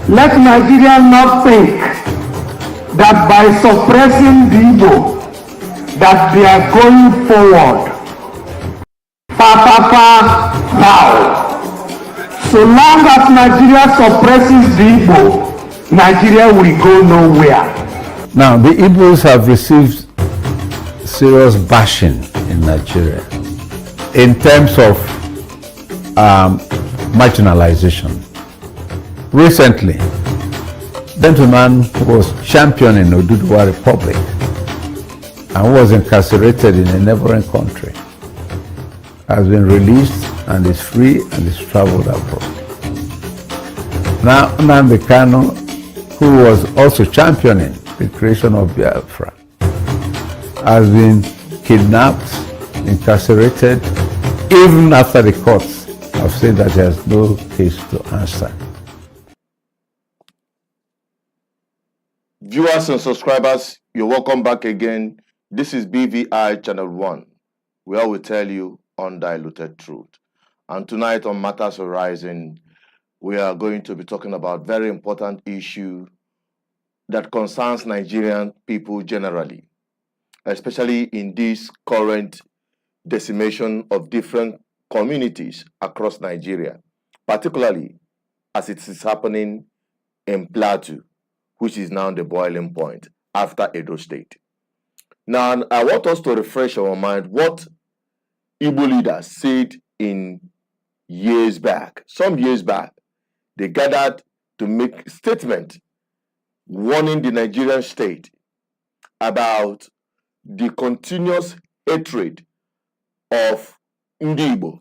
Let Nigerians not think that by suppressing the Igbo, that they are going forward. Foul. So long as Nigeria suppresses the Igbo, Nigeria will go nowhere. Now, the Igbos have received serious bashing in Nigeria in terms of marginalization. Recently, a gentleman who was championing Oduduwa Republic and who was incarcerated in a neighboring country has been released and is free and is traveled abroad. Now, Nnamdi Kanu, who was also championing the creation of Biafra, has been kidnapped, incarcerated, even after the courts have said that he has no case to answer. Viewers and subscribers, you're welcome back again. This is BVI Channel 1, where we tell you undiluted truth. And tonight on Matters Horizon, we are going to be talking about very important issue that concerns Nigerian people generally, especially in this current decimation of different communities across Nigeria, particularly as it is happening in Plateau, which is now the boiling point after Edo State. Now, I want us to refresh our mind what Igbo leaders said in some years back. They gathered to make a statement warning the Nigerian state about the continuous hatred of Igbo.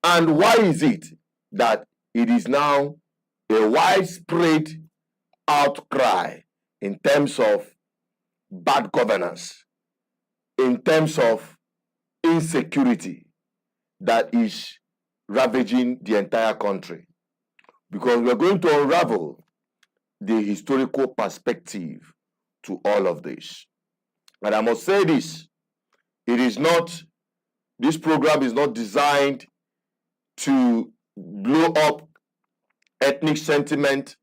And why is it that it is now a widespread outcry in terms of bad governance, in terms of insecurity that is ravaging the entire country? Because we're going to unravel the historical perspective to all of this. And I must say this program is not designed to blow up ethnic sentiment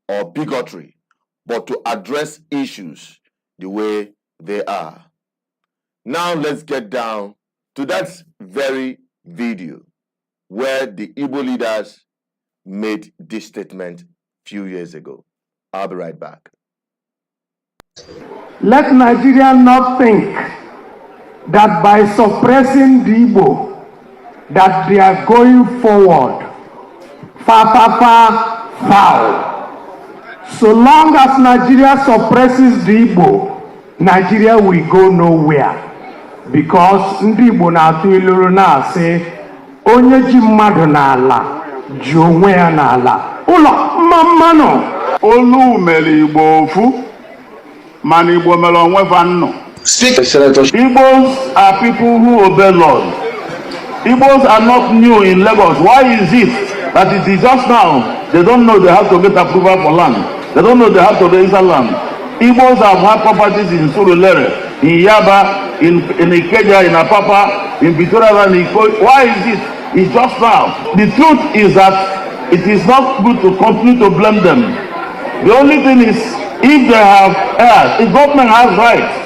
or bigotry, but to address issues the way they are. Now let's get down to that very video where the Igbo leaders made this statement a few years ago. I'll be right back. Let Nigerians not think that by suppressing the Igbo, that they are going forward. Foul. So long as Nigeria suppresses the Igbo, Nigeria will go nowhere. Because ndị Igbo na-atụ iluru na-asị onye ji mmadụ n'ala ji onwe ya n'ala. Ụlọ mmanụ olu mere Igbo ofu mana Igbo mere onwe fa nnụ. Igbos are people who obey laws. Igbos are not new in Lagos. Why is it that it is just now they don't know they have to get approval for land? They don't know they have to register land. Igbos have had properties in Surulere, in Yaba, in Ikeja, in Apapa, in Victoria, and Iko. Why is it? It's just now. The truth is that it is not good to continue to blame them. The only thing is, if they have heirs, the government has rights.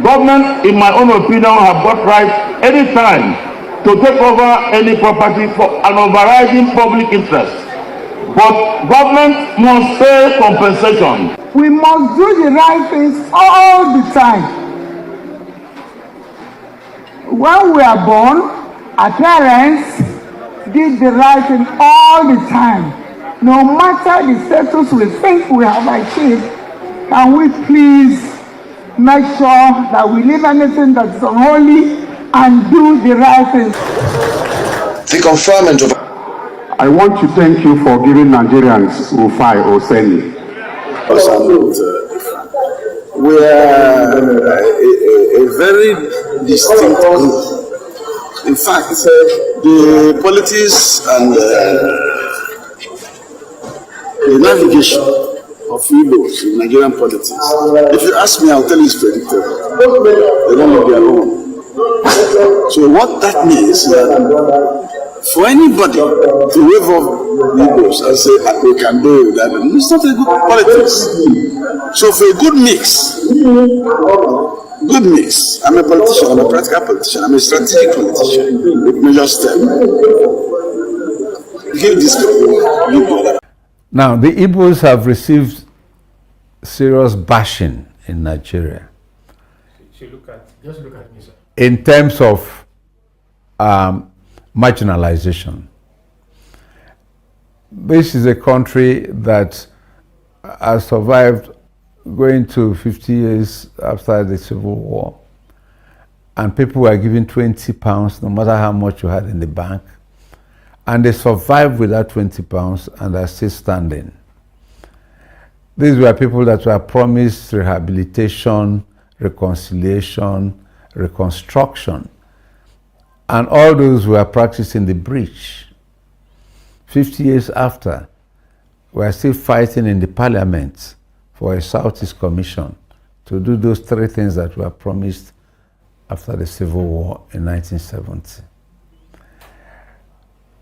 Government, in my own opinion, have got rights anytime to take over any property for an overriding public interest. But government must pay compensation. We must do the right things all the time. When we are born, our parents did the right thing all the time. No matter the status we think we have achieved, can we please make sure that we leave anything that is unholy and do the right thing? The conferment of... I want to thank you for giving Nigerians Ufai Oseni. We are a very distinct group. In fact, the politics and the navigation of Igbos in Nigerian politics, if you ask me, I'll tell you it's predictable. They don't know their own. So what that means is that For anybody to wave off the Igbos and say, we can do that, it's not a good politics. So for a good mix, I'm a politician, I'm a practical politician, I'm a strategic politician with major steps. Give this people. Now, the Igbos have received serious bashing in Nigeria. Just look at me, sir. In terms of marginalization. This is a country that has survived going to 50 years after the Civil War, and people were given £20 no matter how much you had in the bank, and they survived with that £20 and are still standing. These were people that were promised rehabilitation, reconciliation, reconstruction, and all those who are practicing the breach. 50 years after, we are still fighting in the parliament for a Southeast Commission to do those three things that were promised after the Civil War in 1970.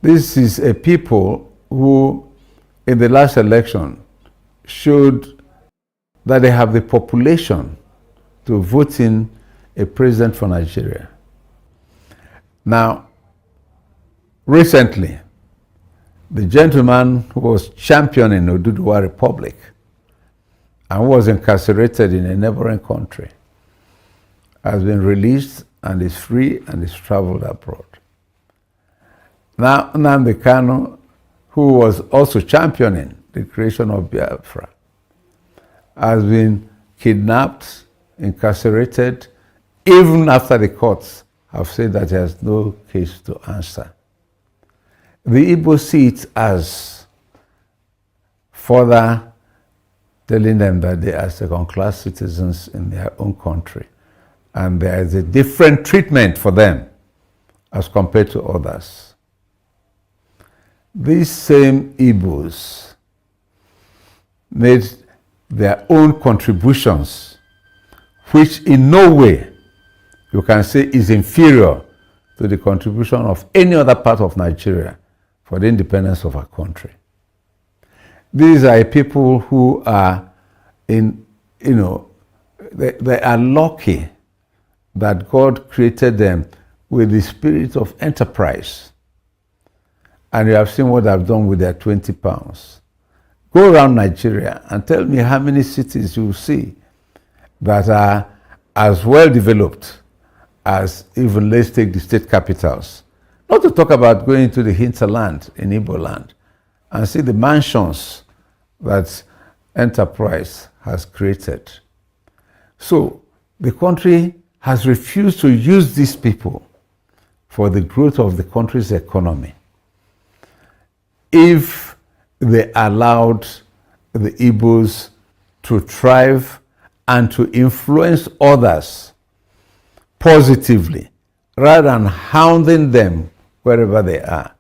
This is a people who, in the last election, showed that they have the population to vote in a president for Nigeria. Now, recently, the gentleman who was championing Oduduwa Republic and was incarcerated in a neighboring country has been released and is free and is traveled abroad. Now, Nnamdi Kanu, who was also championing the creation of Biafra, has been kidnapped, incarcerated, even after the courts have said that he has no case to answer. The Igbo see it as further telling them that they are second-class citizens in their own country, and there is a different treatment for them as compared to others. These same Igbos made their own contributions, which in no way you can say is inferior to the contribution of any other part of Nigeria for the independence of our country. These are people who are they are lucky that God created them with the spirit of enterprise. And you have seen what I've done with their £20. Go around Nigeria and tell me how many cities you see that are as well developed as, even let's take the state capitals. Not to talk about going to the hinterland in Igbo land and see the mansions that enterprise has created. So the country has refused to use these people for the growth of the country's economy. If they allowed the Igbos to thrive and to influence others positively, rather than hounding them wherever they are,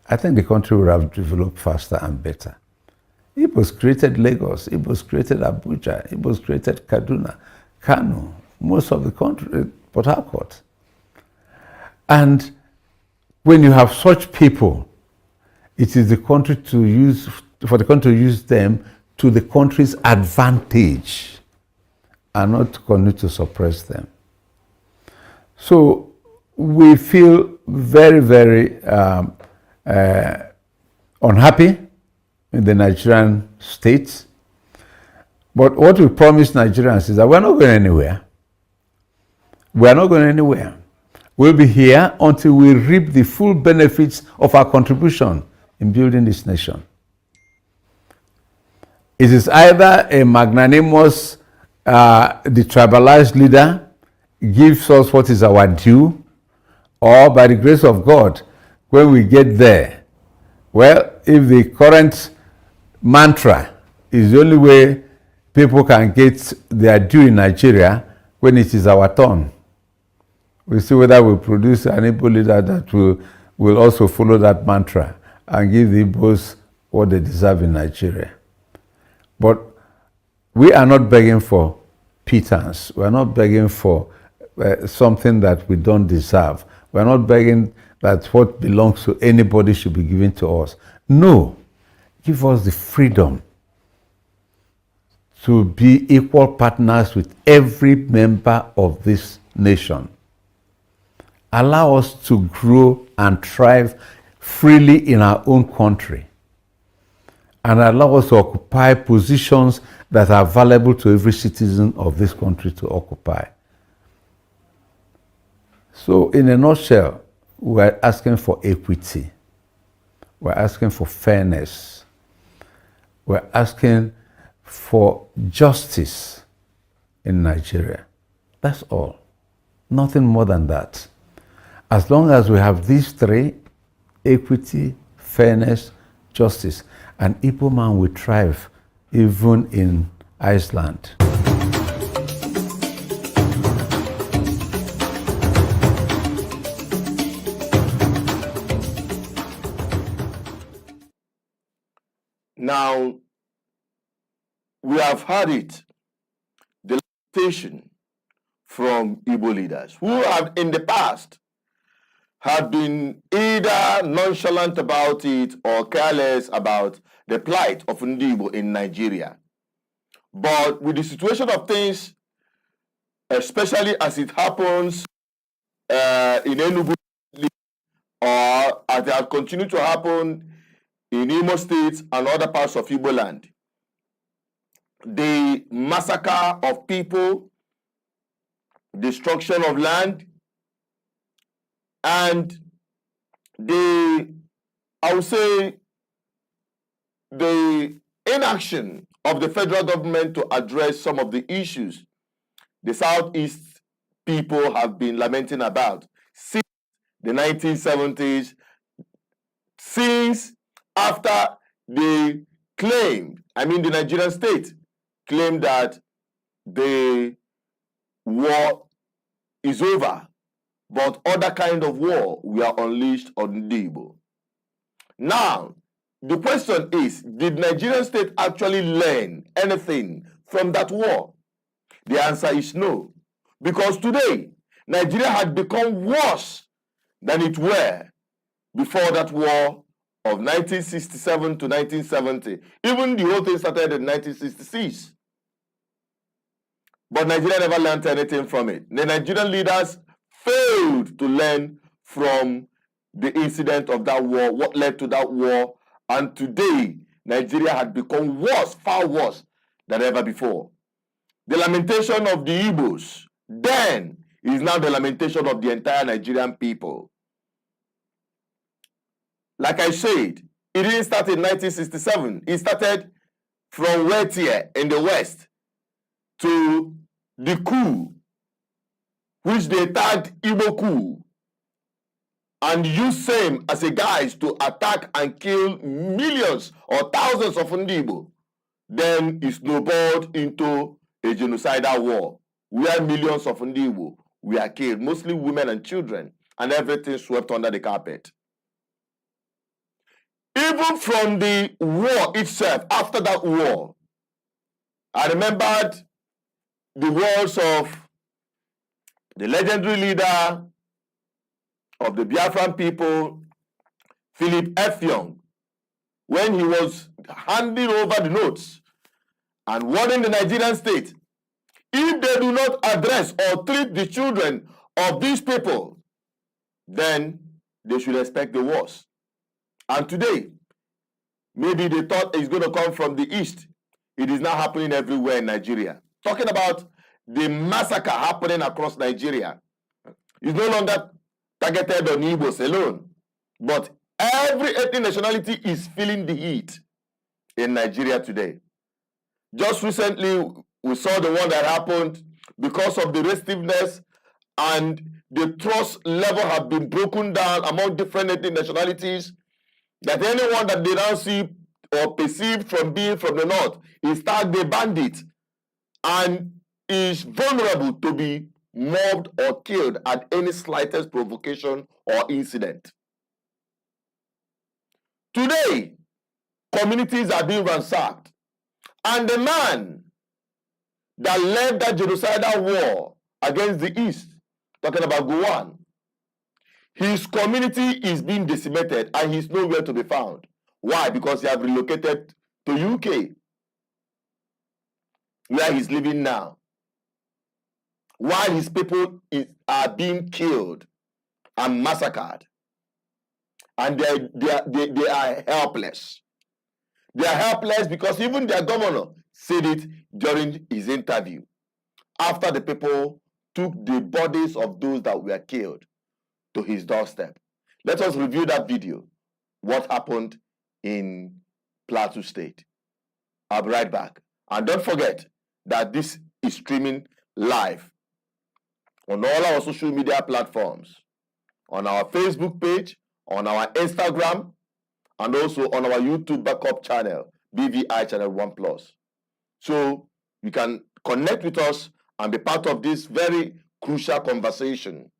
I think the country would have developed faster and better. Igbos created Lagos, Igbos created Abuja, Igbos created Kaduna, Kano, most of the country, Port Harcourt. And when you have such people, it is the country to use, for the country to use them to the country's advantage and not to continue to suppress them. So we feel very, very unhappy in the Nigerian state. But what we promise Nigerians is that we're not going anywhere. We're not going anywhere. We'll be here until we reap the full benefits of our contribution in building this nation. It is either a magnanimous, detribalized leader gives us what is our due, or by the grace of God, when we get there, well, if the current mantra is the only way people can get their due in Nigeria, when it is our turn, we'll see whether we produce an Igbo leader that will also follow that mantra and give the Igbos what they deserve in Nigeria. But we are not begging for pittance. We are not begging for something that we don't deserve. We are not begging that what belongs to anybody should be given to us. No, give us the freedom to be equal partners with every member of this nation. Allow us to grow and thrive freely in our own country, and allow us to occupy positions that are valuable to every citizen of this country to occupy. So, in a nutshell, we're asking for equity. We're asking for fairness. We're asking for justice in Nigeria. That's all. Nothing more than that. As long as we have these three, equity, fairness, justice, an Igbo man will thrive even in Iceland. Now, we have heard it, the lamentation from Igbo leaders who have in the past have been either nonchalant about it or careless about the plight of Igbo in Nigeria. But with the situation of things, especially as it happens in Enugu, or as it has continued to happen in Imo State and other parts of Igbo land, the massacre of people, destruction of land, and I would say, the inaction of the federal government to address some of the issues the Southeast people have been lamenting about since the 1970s, since after they claimed, the Nigerian state claimed that the war is over, but other kind of war were unleashed on the Igbo. Now, the question is, did Nigerian state actually learn anything from that war? The answer is no. Because today, Nigeria had become worse than it were before that war of 1967 to 1970. Even the whole thing started in 1966. But Nigeria never learned anything from it. The Nigerian leaders failed to learn from the incident of that war, what led to that war, and today Nigeria had become worse, far worse than ever before. The lamentation of the Igbos then is now the lamentation of the entire Nigerian people. Like I said, it didn't start in 1967. It started from Wetie in the west to the coup, which they tagged Igbo coup, and used same as a guise to attack and kill millions or thousands of Igbo. Then it snowballed into a genocidal war where millions of Igbo were killed, mostly women and children, and everything swept under the carpet. Even from the war itself, after that war, I remembered the words of the legendary leader of the Biafran people, Philip Effiong, when he was handing over the notes and warning the Nigerian state, if they do not address or treat the children of these people, then they should expect the worst. And today, maybe they thought it's going to come from the east. It is now happening everywhere in Nigeria. Talking about the massacre happening across Nigeria. It's no longer targeted on Igbos alone, but every ethnic nationality is feeling the heat in Nigeria today. Just recently, we saw the one that happened because of the restiveness and the trust level have been broken down among different ethnic nationalities, that anyone that they now see or perceive from being from the north is tagged a bandit and is vulnerable to be mobbed or killed at any slightest provocation or incident. Today, communities are being ransacked, and the man that led that genocidal war against the East, talking about Gowon, His community is being decimated and he's nowhere to be found. Why? Because he has relocated to UK, where he's living now. While his people are being killed and massacred, and they are helpless. They are helpless because even their governor said it during his interview after the people took the bodies of those that were killed to his doorstep. Let us review that video, what happened in Plateau State. I'll be right back. And don't forget that this is streaming live on all our social media platforms, on our Facebook page, on our Instagram, and also on our YouTube backup channel, BVI Channel 1+. So you can connect with us and be part of this very crucial conversation,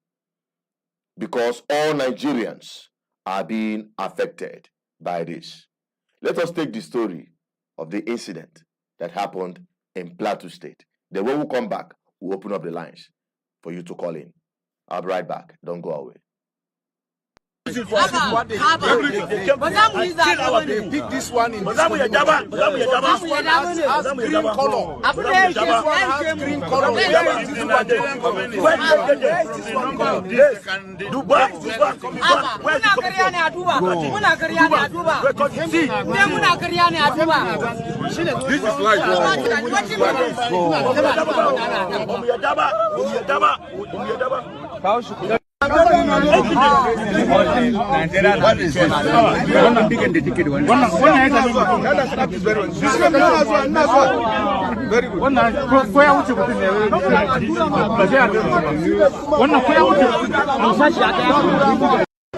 because all Nigerians are being affected by this. Let us take the story of the incident that happened in Plateau State. Then when we come back, we'll open up the lines for you to call in. I'll be right back. Don't go away. They pick this one in this one has green color. This one has green color. This is like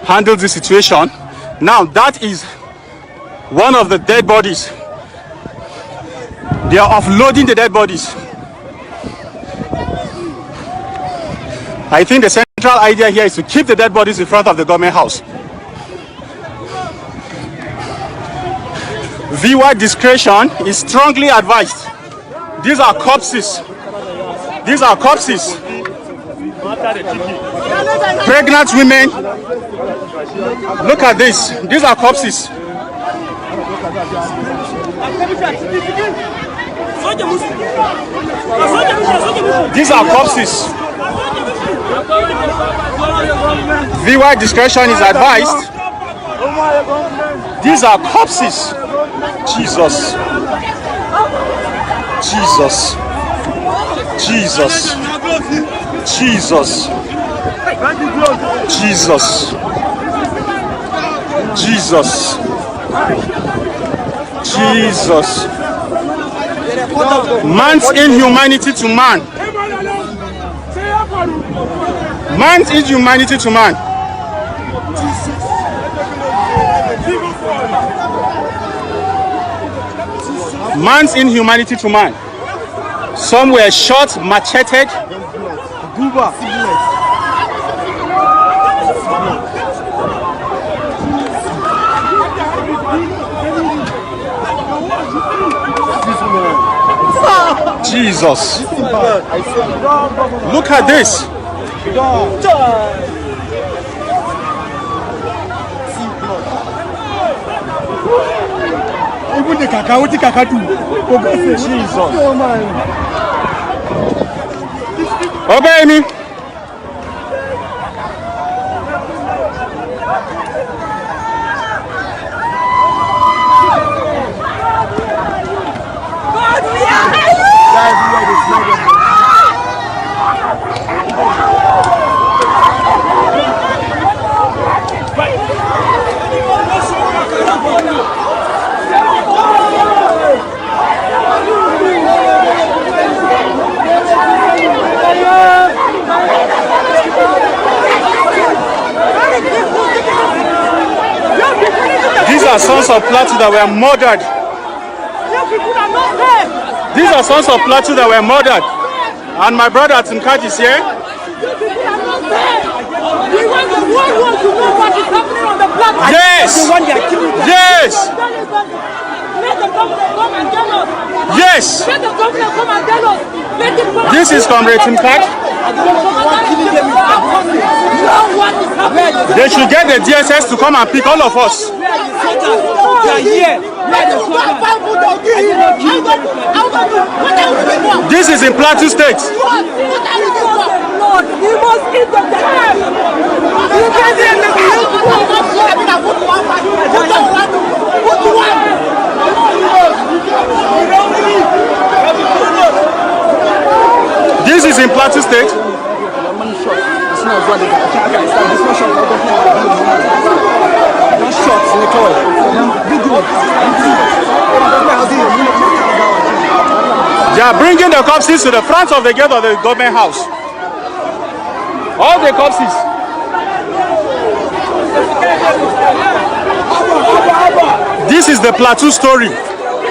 handle the situation. Now that is one of the dead bodies. They are offloading the dead bodies. I think the central idea here is to keep the dead bodies in front of the government house. Viewer discretion is strongly advised. These are corpses. These are corpses. Pregnant women. Look at this. These are corpses. These are corpses. Viewer discretion is advised. These are corpses. Jesus. Jesus. Jesus. Jesus. Jesus. Jesus. Jesus. Man's inhumanity to man. Man's inhumanity to man. Man's inhumanity to man. Some were shot, macheted. Jesus. Look at this. Jesus. Obey me. These are sons of Plateau that were murdered. These are sons of Plateau that were murdered. And my brother Timkat is here. Yes. Yes. Yes. This is Comrade Timkat. They should get the DSS to come and pick all of us. This is in Plateau State. This is in Plateau State. They are bringing the corpses to the front of the gate of the government house. All the corpses. This is the Plateau story.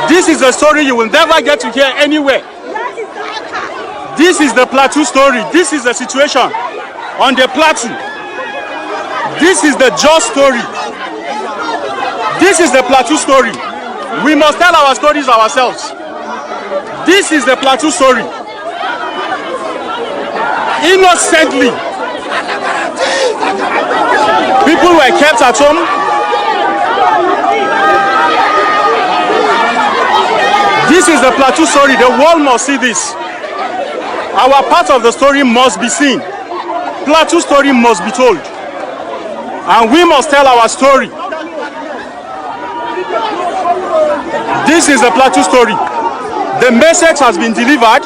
This is a story you will never get to hear anywhere. This is the Plateau story. This is the situation on the Plateau. This is the just story. This is the Plateau story. We must tell our stories ourselves. This is the Plateau story. Innocently, people were kept at home. This is the Plateau story. The world must see this. Our part of the story must be seen. Plateau story must be told. And we must tell our story. This is the Plateau story. The message has been delivered.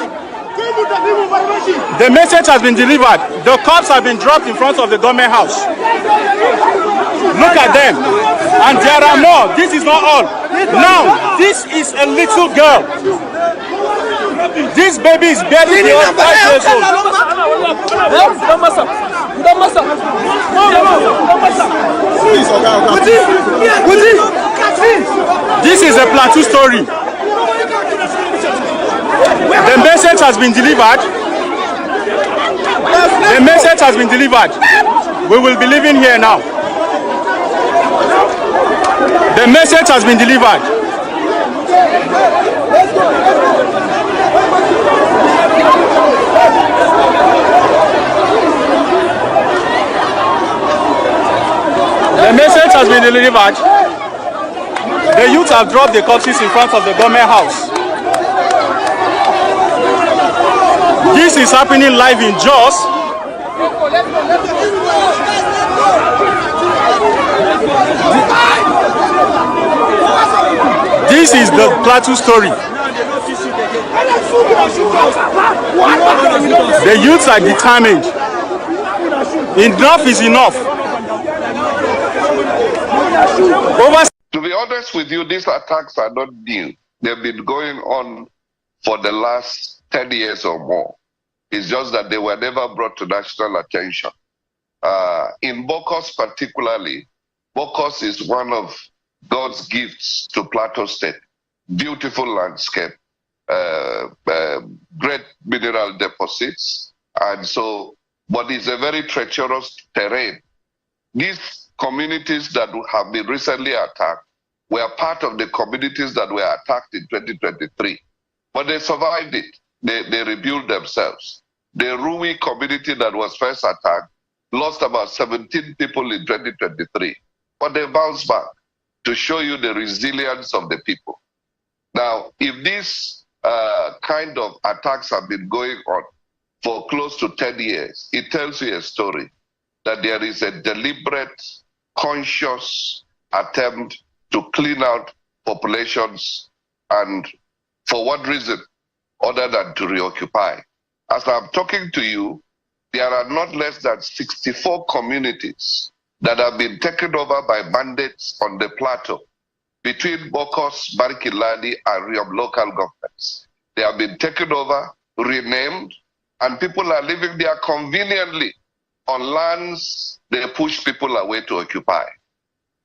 The message has been delivered. The cops have been dropped in front of the government house. Look at them. And there are more. This is not all. Now, this is a little girl. This baby is barely 5 years old. This is a Plateau story. The message has been delivered. The message has been delivered. We will be living here now. The message has been delivered. The message has been delivered. The youth have dropped the corpses in front of the government house. This is happening live in Jos. This is the Plateau story. The youths are determined. Enough is enough. To be honest with you, these attacks are not new. They've been going on for the last 10 years or more. It's just that they were never brought to national attention. In Bokos particularly, Bokos is one of God's gifts to Plateau State. Beautiful landscape, great mineral deposits, and so, but it's a very treacherous terrain. These communities that have been recently attacked were part of the communities that were attacked in 2023, but they survived it. They rebuilt themselves. The Rui community that was first attacked lost about 17 people in 2023, but they bounced back to show you the resilience of the people. Now, if these kind of attacks have been going on for close to 10 years, it tells you a story that there is a deliberate, conscious attempt to clean out populations, and for what reason other than to reoccupy. As I'm talking to you, there are not less than 64 communities that have been taken over by bandits on the plateau between Bokos, Barikilani, and Riom local governments. They have been taken over, renamed, and people are living there conveniently on lands they push people away to occupy.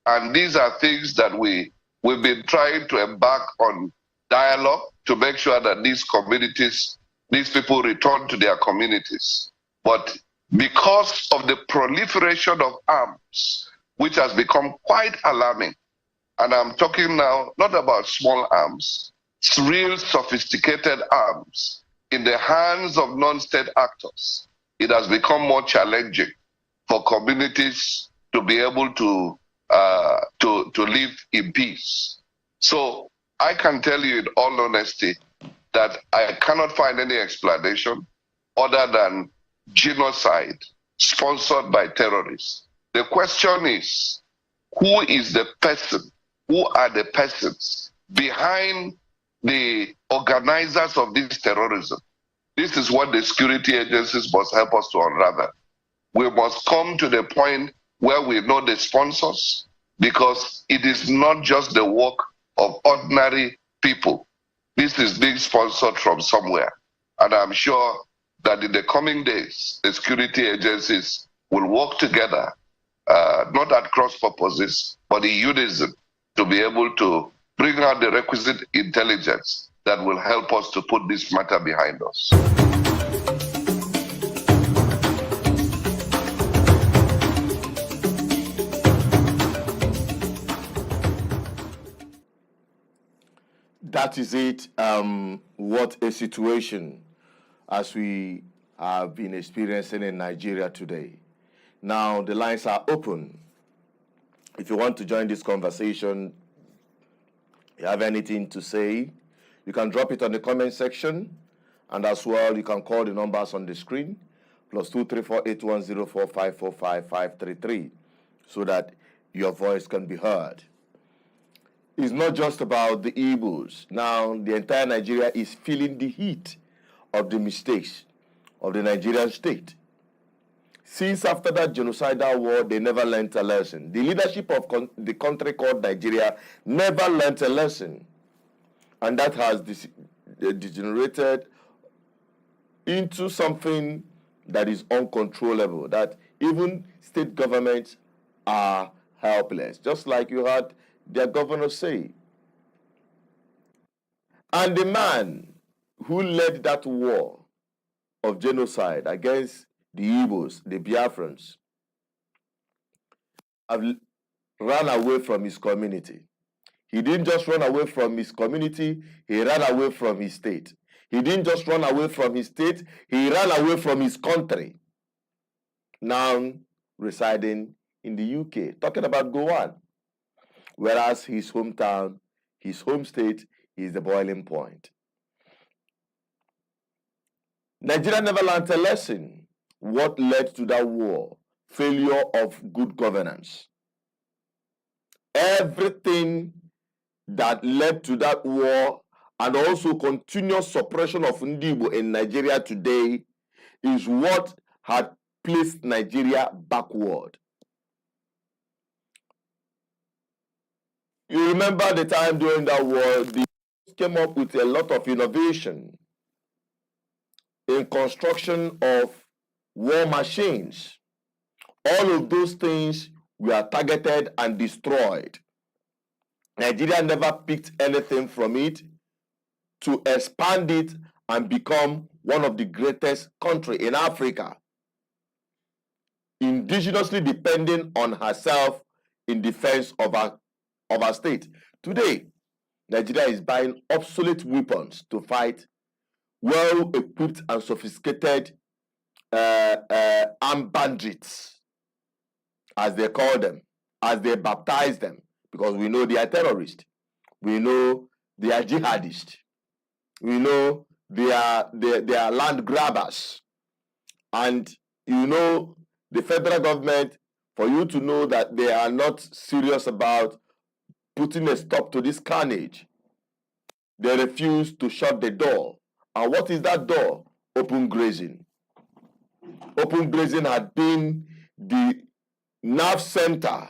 And these are things that we've been trying to embark on dialogue to make sure that these communities, these people return to their communities. But because of the proliferation of arms, which has become quite alarming, and I'm talking now not about small arms, it's real sophisticated arms in the hands of non-state actors, it has become more challenging for communities to be able to live in peace. So I can tell you in all honesty that I cannot find any explanation other than genocide sponsored by terrorists. The question is, who is the person, who are the persons behind the organizers of this terrorism? This is what the security agencies must help us to unravel. We must come to the point where we know the sponsors, because it is not just the work of ordinary people. This is being sponsored from somewhere. And I'm sure that in the coming days, the security agencies will work together, not at cross purposes, but in unison, to be able to bring out the requisite intelligence that will help us to put this matter behind us. That is it. What a situation as we have been experiencing in Nigeria today. Now the lines are open. If you want to join this conversation, you have anything to say, you can drop it on the comment section, and as well you can call the numbers on the screen, +234-810-4545-533, so that your voice can be heard. It's not just about the Igbos. Now, the entire Nigeria is feeling the heat of the mistakes of the Nigerian state. Since after that genocidal war, they never learned a lesson. The leadership of the country called Nigeria never learned a lesson. And that has degenerated into something that is uncontrollable, that even state governments are helpless, just like you had their governor say. And the man who led that war of genocide against the Igbos, the Biafrans, have run away from his community. He didn't just run away from his community, he ran away from his state. He didn't just run away from his state, he ran away from his country. Now residing in the UK, talking about Gowan. Whereas his hometown, his home state, is the boiling point. Nigeria never learned a lesson. What led to that war? Failure of good governance. Everything that led to that war and also continuous suppression of Igbo in Nigeria today is what had placed Nigeria backward. You remember the time during that war, they came up with a lot of innovation in construction of war machines. All of those things were targeted and destroyed. Nigeria never picked anything from it to expand it and become one of the greatest countries in Africa, indigenously depending on herself in defense of her state. Today, Nigeria is buying obsolete weapons to fight well-equipped and sophisticated armed bandits, as they call them, as they baptize them, because we know they are terrorists. We know they are jihadists. We know they are land grabbers. And you know the federal government, for you to know that they are not serious about putting a stop to this carnage, they refuse to shut the door. And what is that door? Open grazing. Open grazing had been the nerve center,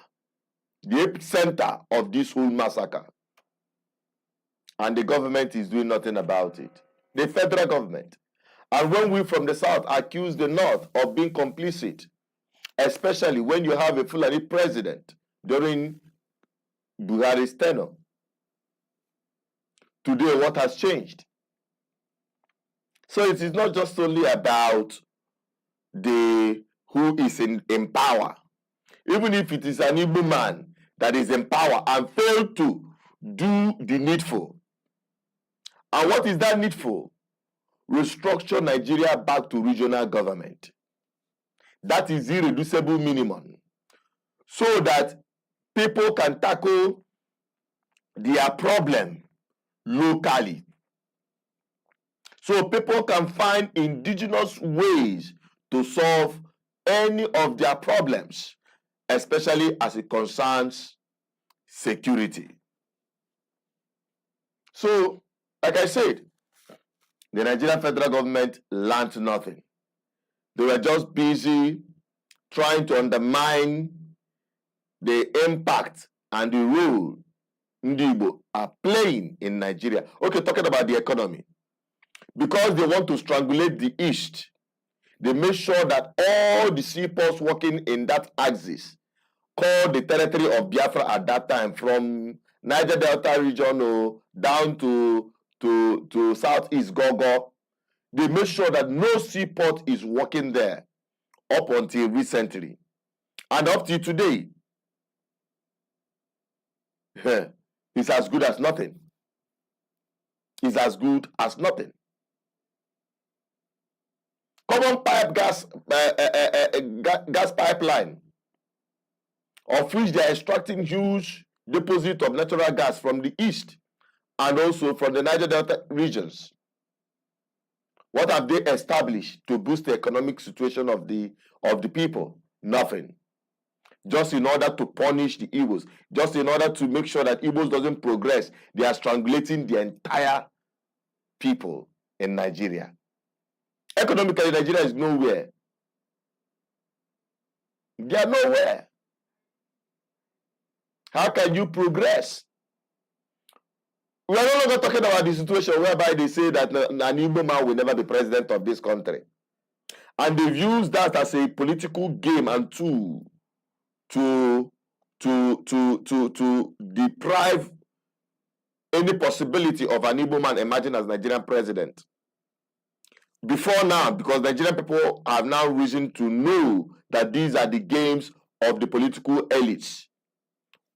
the epicenter of this whole massacre. And the government is doing nothing about it. The federal government. And when we from the south accuse the north of being complicit, especially when you have a Fulani president during Buhari's tenure. Today, what has changed? So it is not just only about the who is in power. Even if it is an Igbo man that is in power and failed to do the needful. And what is that needful? Restructure Nigeria back to regional government. That is irreducible minimum. So that people can tackle their problem locally. So people can find indigenous ways to solve any of their problems, especially as it concerns security. So, like I said, the Nigerian federal government learned nothing. They were just busy trying to undermine the impact and the role Igbo are playing in Nigeria. Okay, talking about the economy. Because they want to strangulate the East, they make sure that all the seaports working in that axis, called the territory of Biafra at that time, from Niger Delta region down to Southeast Gogo, they make sure that no seaport is working there up until recently. And up till today, it's as good as nothing. It's as good as nothing. Common pipe gas pipeline, of which they are extracting huge deposit of natural gas from the east and also from the Niger Delta regions. What have they established to boost the economic situation of the people? Nothing. Just in order to punish the Igbos, just in order to make sure that Igbos doesn't progress, they are strangulating the entire people in Nigeria. Economically, Nigeria is nowhere. They are nowhere. How can you progress? We are no longer talking about the situation whereby they say that an Igbo man will never be president of this country. And they've used that as a political game and tool to deprive any possibility of an Igbo man emerging as Nigerian president. Before now, because Nigerian people have now reason to know that these are the games of the political elites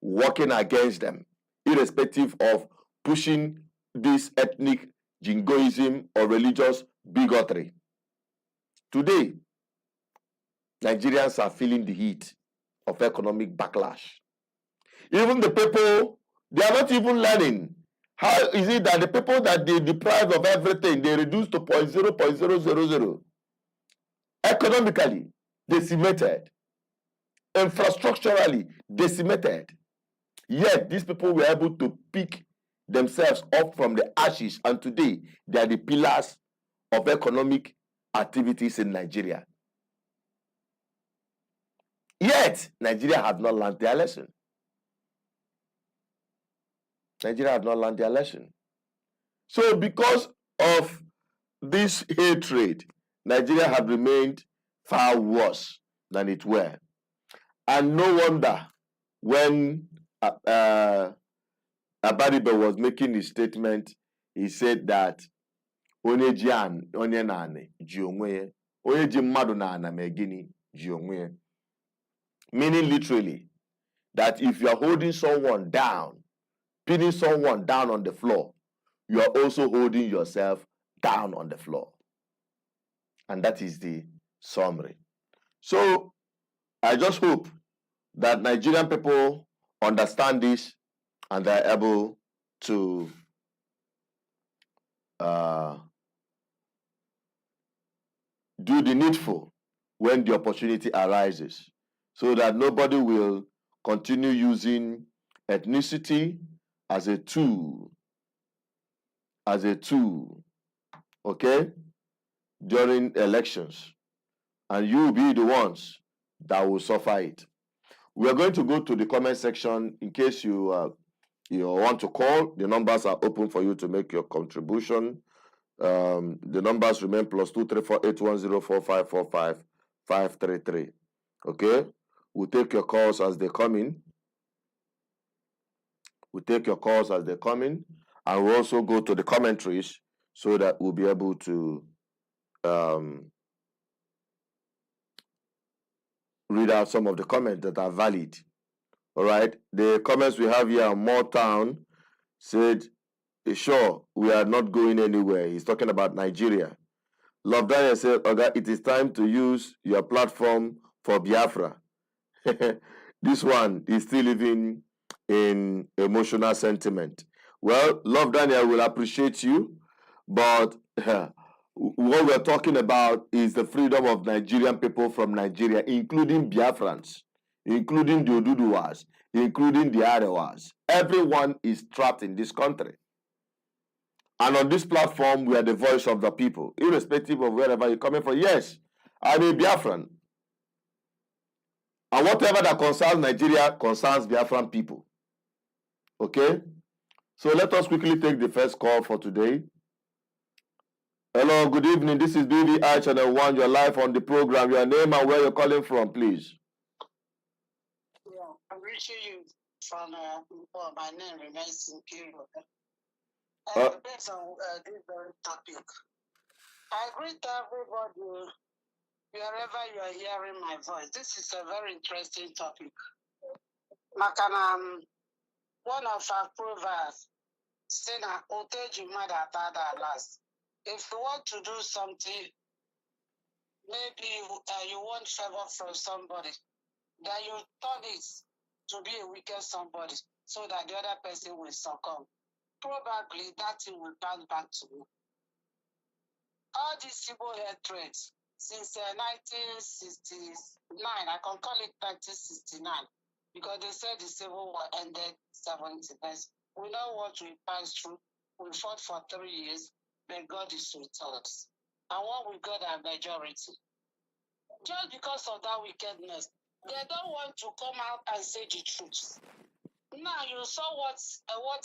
working against them, irrespective of pushing this ethnic jingoism or religious bigotry. Today, Nigerians are feeling the heat of economic backlash. Even the people, they are not even learning. How is it that the people that they deprive of everything, they reduce to 0.000? Economically decimated, infrastructurally decimated. Yet these people were able to pick themselves up from the ashes, and today they are the pillars of economic activities in Nigeria. Yet Nigeria have not learned their lesson. Nigeria have not learned their lesson. So because of this hatred, Nigeria have remained far worse than it were. And no wonder when Abaribe was making his statement, he said that onye ji onye nane ji onwe, onye ji mmadu na ana megini ji onwe. Meaning literally that if you are holding someone down, pinning someone down on the floor, you are also holding yourself down on the floor. And that is the summary. So I just hope that Nigerian people understand this and they are able to do the needful when the opportunity arises, so that nobody will continue using ethnicity as a tool, okay, during elections, and you will be the ones that will suffer it. We are going to go to the comment section in case you want to call. The numbers are open for you to make your contribution. The numbers remain +2348104545533. Okay, we'll take your calls as they come in. We'll take your calls as they come in, and we'll also go to the commentaries so that we'll be able to read out some of the comments that are valid. All right, the comments we have here, Motown said, sure, we are not going anywhere. He's talking about Nigeria. Love Daniel said, "Okay, it is time to use your platform for Biafra." This one is still living in emotional sentiment. Well, Love Daniel will appreciate you, but what we're talking about is the freedom of Nigerian people from Nigeria, including Biafrans, including the Oduduwas, including the Arewas. Everyone is trapped in this country. And on this platform, we are the voice of the people, irrespective of wherever you're coming from. Yes, I'm a Biafran. And whatever that concerns Nigeria concerns Biafran people. Okay? So let us quickly take the first call for today. Hello, good evening. This is BVI Channel 1. You're live on the program. Your name and where you're calling from, please. Yeah, I'm reaching you from my name remains in Igbo. Based on this very topic, I greet everybody wherever you are hearing my voice. This is a very interesting topic. Makana, one of our proverbs, Sina Oteji Mada Tada last. If you want to do something, maybe you want favor from somebody, then you turn it to be a wicked somebody so that the other person will succumb. Probably that thing will bounce back to you. All these Igbo hatred since 1969, I can call it 1969, because they said the Civil War ended 70 years. We know what we passed through. We fought for 3 years, but God is with us. And when we got our majority, just because of that wickedness, they don't want to come out and say the truth. Now you saw what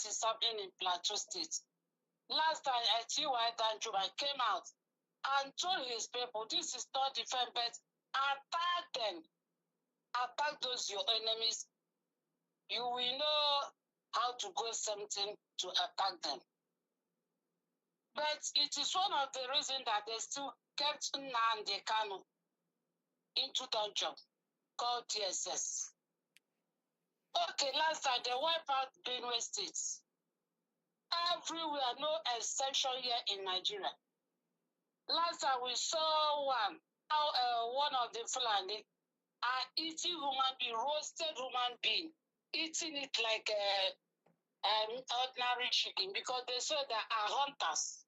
is happening in Plateau State. Last time, T.Y. Danjuma came out and told his people, this is not defense, but attack them. Attack those your enemies. You will know how to go something to attack them. But it is one of the reasons that they still kept Nnamdi Kanu into dungeon called DSS. Okay, last time they wiped out Benue State. Everywhere, no exception here in Nigeria. Last time we saw one of the Fulani are eating human being, roasted human being, eating it like an ordinary chicken because they say they are hunters.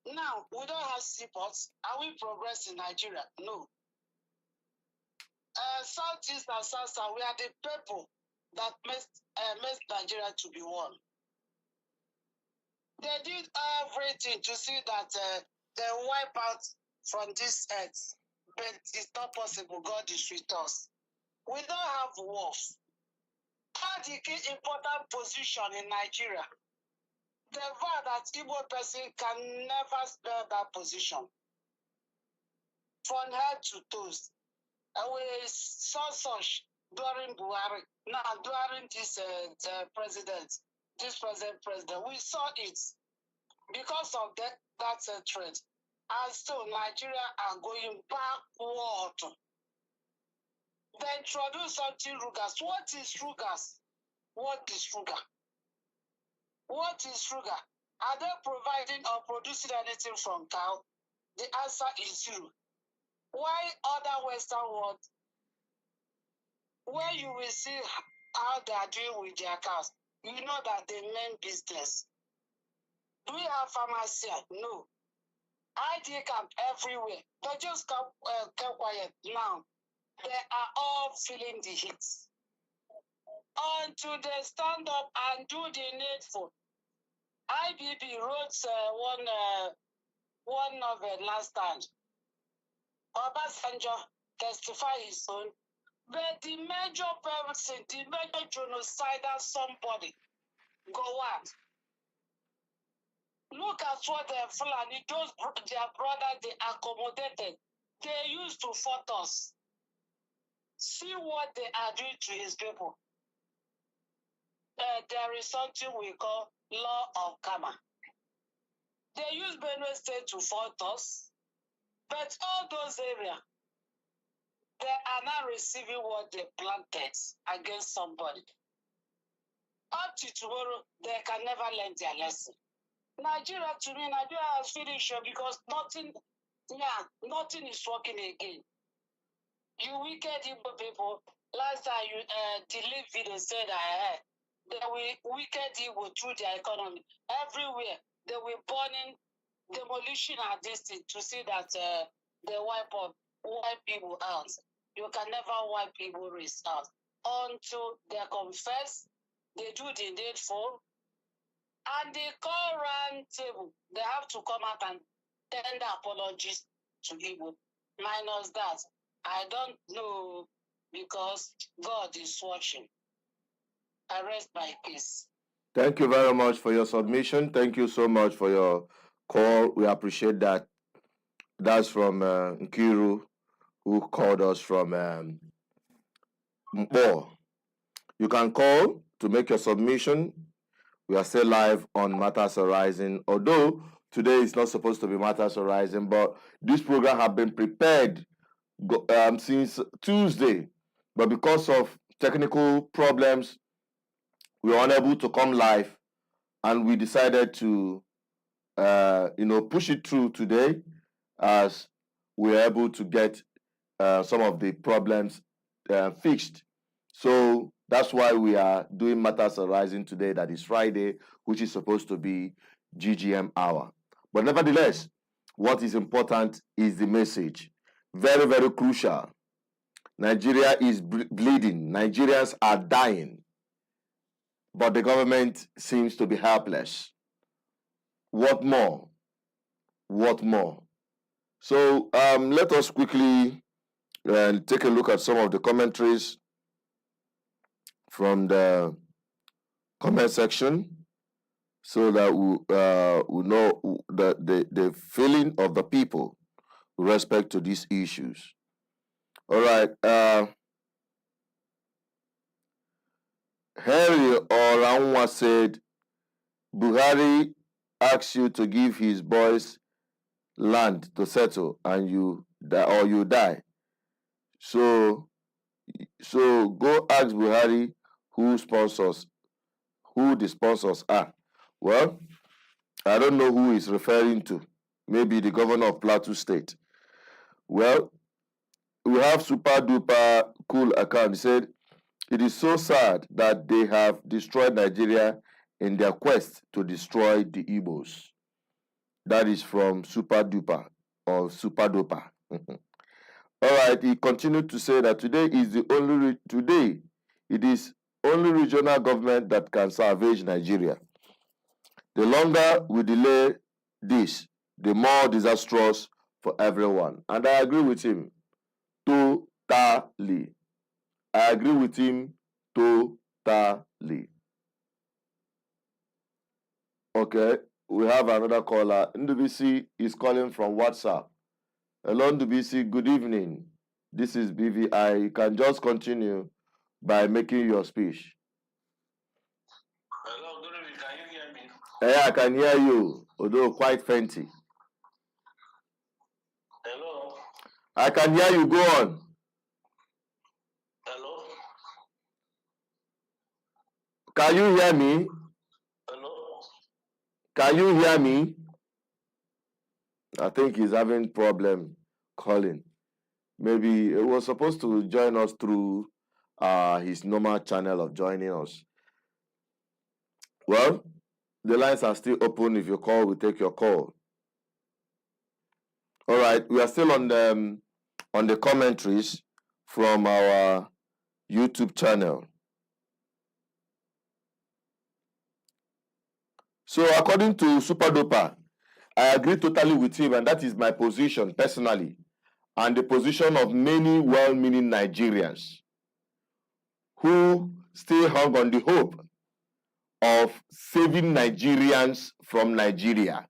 Now, we don't have seaports. Are we progressing in Nigeria? No. Southeast and South, we are the people that makes Nigeria to be one. They did everything to see that they wipe out from this earth, but it's not possible. God is with us. We don't have wars. How the key important position in Nigeria? The fact that Igbo person can never spare that position from head to toes. And we saw such during Buhari. Now, during this present president, we saw it because of that trend. And still, Nigeria are going backward. They introduce something Rugas. What is Rugas? What is sugar? What is sugar? Are they providing or producing anything from cow? The answer is zero. Why other Western world, where you will see how they are doing with their cows, you know that they mean business. Do we have pharmacy? No. ID camp everywhere. They just kept quiet now. They are all feeling the heat. Until they stand up and do the needful. IBB wrote one novel last time. Obasanjo testified his own. But the major person, the major genocidal somebody, go on. Look at what the Fulani, those their brothers, they accommodated. They used to fight us. See what they are doing to his people. There is something we call law of karma. They use Benue State to fight us, but all those areas, they are now receiving what they planted against somebody. Up to tomorrow, they can never learn their lesson. Nigeria, to me, Nigeria has finished because nothing is working again. You wicked Igbo people, last time you delete video said they will wicked Igbo through their economy. Everywhere, they will burning, demolition and this thing to see that they wipe people out. You can never wipe people race out until they confess, they do the needful, and they call round table. They have to come out and tender apologies to Igbo. Minus that, I don't know, because God is watching. I rest my case. Thank you very much for your submission. Thank you so much for your call. We appreciate that. That's from Nkiru, who called us from Mpo. You can call to make your submission. We are still live on Matters Arising. Although today is not supposed to be Matters Arising, but this program has been prepared since Tuesday. But because of technical problems, we were unable to come live, and we decided to push it through today, as we were able to get some of the problems fixed. So that's why we are doing Matters Arising today. That is Friday, which is supposed to be GGM hour. But nevertheless, what is important is the message. Very, very crucial. Nigeria is bleeding. Nigerians are dying. But the government seems to be helpless. What more? What more? So let us quickly take a look at some of the commentaries from the comment section, so that we know the feeling of the people with respect to these issues. All right. Harry Oranwa said, Buhari asks you to give his boys land to settle, and you die. So go ask Buhari who the sponsors are. Well, I don't know who he's referring to. Maybe the governor of Plateau State. Well, we have Super Duper Cool Account. He said, it is so sad that they have destroyed Nigeria in their quest to destroy the Igbos. That is from Super Duper or Super Duper. All right, he continued to say that today it is only regional government that can salvage Nigeria. The longer we delay this, the more disastrous for everyone. And I agree with him totally. I agree with him totally. Okay, we have another caller. NDBC is calling from WhatsApp. Hello, NDBC, good evening. This is BVI. You can just continue by making your speech. Hello, good evening. Can you hear me? Yeah, I can hear you, although quite faintly. Hello? I can hear you. Go on. Hello? Can you hear me? Hello? Can you hear me? I think he's having problem calling. Maybe he was supposed to join us through his normal channel of joining us. Well, the lines are still open. If you call, we take your call. All right, we are still on the commentaries from our YouTube channel. So according to Super Duper, I agree totally with him, and that is my position personally, and the position of many well-meaning Nigerians who still hung on the hope of saving Nigerians from Nigeria.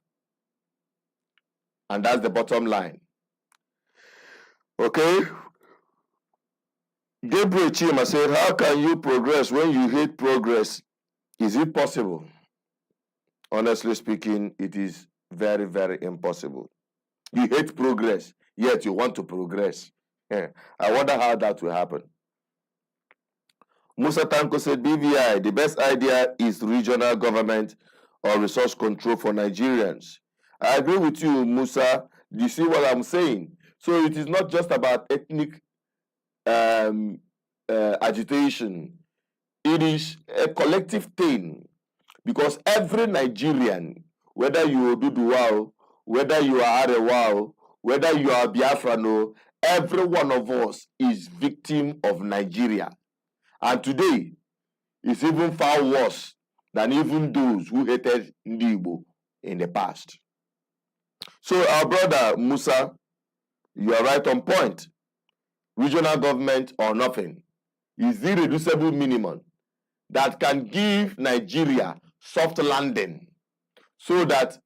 And that's the bottom line. Okay? Gabriel Chima said, how can you progress when you hate progress? Is it possible? Honestly speaking, it is very, very impossible. You hate progress, yet you want to progress. I wonder how that will happen. Musa Tanko said, BVI, the best idea is regional government or resource control for Nigerians. I agree with you, Musa. Do you see what I'm saying? So it is not just about ethnic agitation. It is a collective thing, because every Nigerian, whether you are Duduwao, whether you are Arewao, whether you are Biafrano, every one of us is victim of Nigeria. And today, it's even far worse than even those who hated Igbo in the past. So our brother Musa, you are right on point. Regional government or nothing is the irreducible minimum that can give Nigeria soft landing so that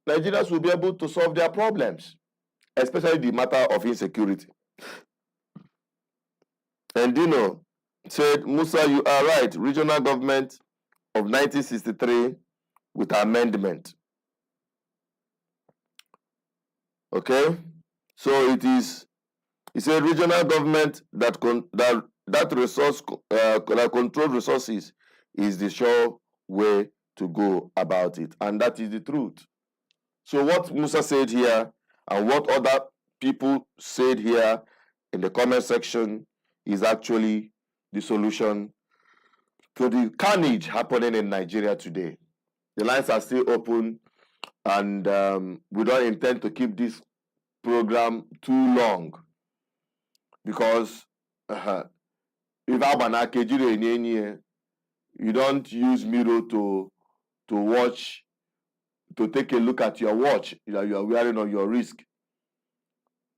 Nigerians will be able to solve their problems, especially the matter of insecurity. And Dino said, Musa, you are right. Regional government of 1963 with amendment. Okay? So it is, he said, regional government that control resources is the sure way to go about it. And that is the truth. So what Musa said here and what other people said here in the comment section is actually the solution to the carnage happening in Nigeria today. The lines are still open, and we don't intend to keep this program too long, because if you don't use mirror to watch, to take a look at your watch that you are wearing on your wrist.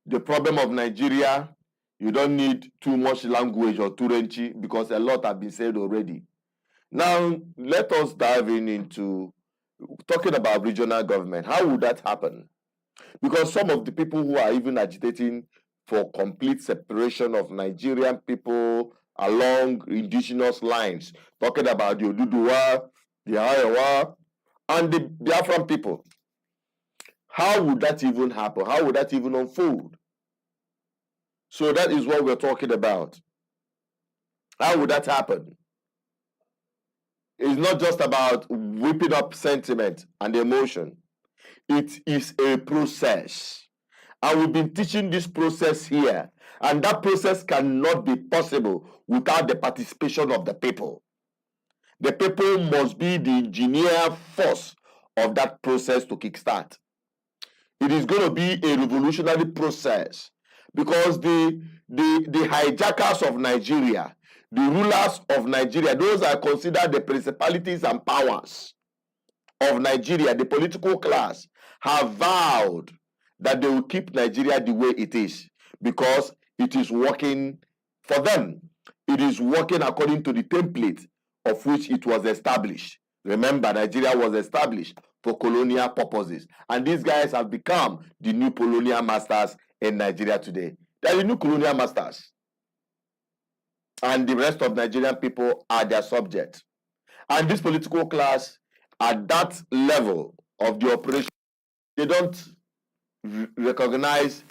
The problem of Nigeria, you don't need too much language or turenchi, because a lot have been said already. Now, let us dive into talking about regional government. How would that happen? Because some of the people who are even agitating for complete separation of Nigerian people along indigenous lines, talking about the Oduduwa, the Ayawa, and the Biafran people. How would that even happen? How would that even unfold? So that is what we're talking about. How would that happen? It's not just about whipping up sentiment and emotion. It is a process. And we've been teaching this process here. And that process cannot be possible without the participation of the people. The people must be the engineer force of that process to kickstart. It is going to be a revolutionary process, because the hijackers of Nigeria, the rulers of Nigeria, those are considered the principalities and powers of Nigeria, the political class, have vowed that they will keep Nigeria the way it is, because it is working for them. It is working according to the template of which it was established. Remember, Nigeria was established for colonial purposes, and these guys have become the new colonial masters in Nigeria today. They are the new colonial masters, and the rest of Nigerian people are their subjects. And this political class, at that level of the operation, they don't recognize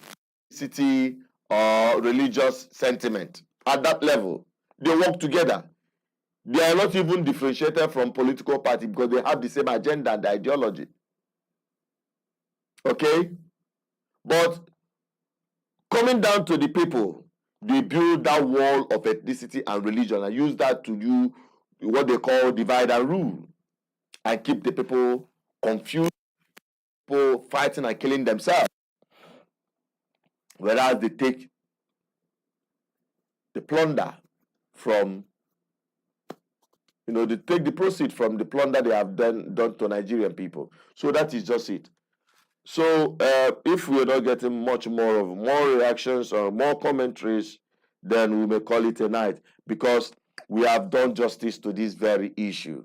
city or religious sentiment. At that level, they work together. They are not even differentiated from political party, because they have the same agenda and ideology. Okay? But coming down to the people, they build that wall of ethnicity and religion and use that to do what they call divide and rule, and keep the people confused, people fighting and killing themselves. Whereas they take the plunder from, they take the proceeds from the plunder they have done to Nigerian people. So that is just it. So if we're not getting more reactions or more commentaries, then we may call it a night, because we have done justice to this very issue.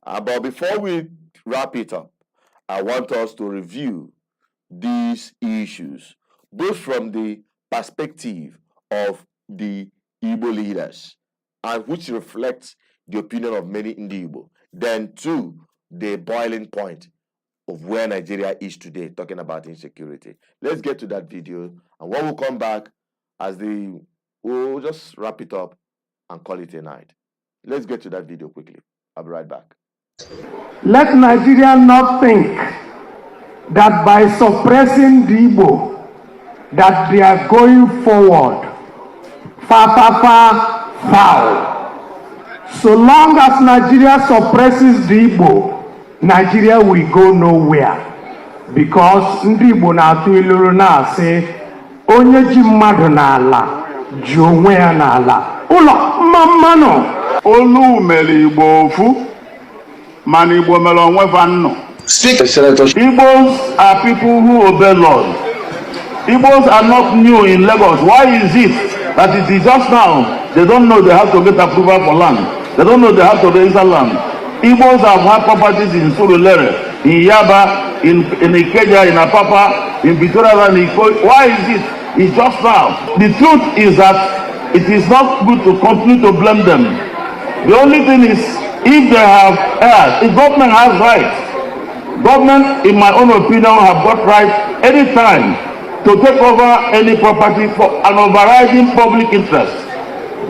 But before we wrap it up, I want us to review these issues, both from the perspective of the Igbo leaders, and which reflects the opinion of many in the Igbo, then to the boiling point of where Nigeria is today, talking about insecurity. Let's get to that video, and when we come back, we'll just wrap it up and call it a night. Let's get to that video quickly. I'll be right back. Let Nigeria not think that by suppressing the Igbo, that they are going forward. Foul. So long as Nigeria suppresses the Igbo, Nigeria will go nowhere. Because ndị Igbo na-atụ iluru na-asị onye ji mmadụ n'ala ji onwe ya n'ala. Ụlọ mmanụ. Olu mere Igbo ofu, mana Igbo mere onwe fa nnụ. Igbos are people who obey laws. Igbos are not new in Lagos. Why is it that it is just now they don't know they have to get approval for land? They don't know they have to register land. Igbos have had properties in Surulere, in Yaba, in Ikeja, in Apapa, in Victoria, and Iko. Why is it? It's just now. The truth is that it is not good to continue to blame them. The only thing is, if they have erred, if government has rights, government, in my own opinion, have got right anytime to take over any property for an overriding public interest.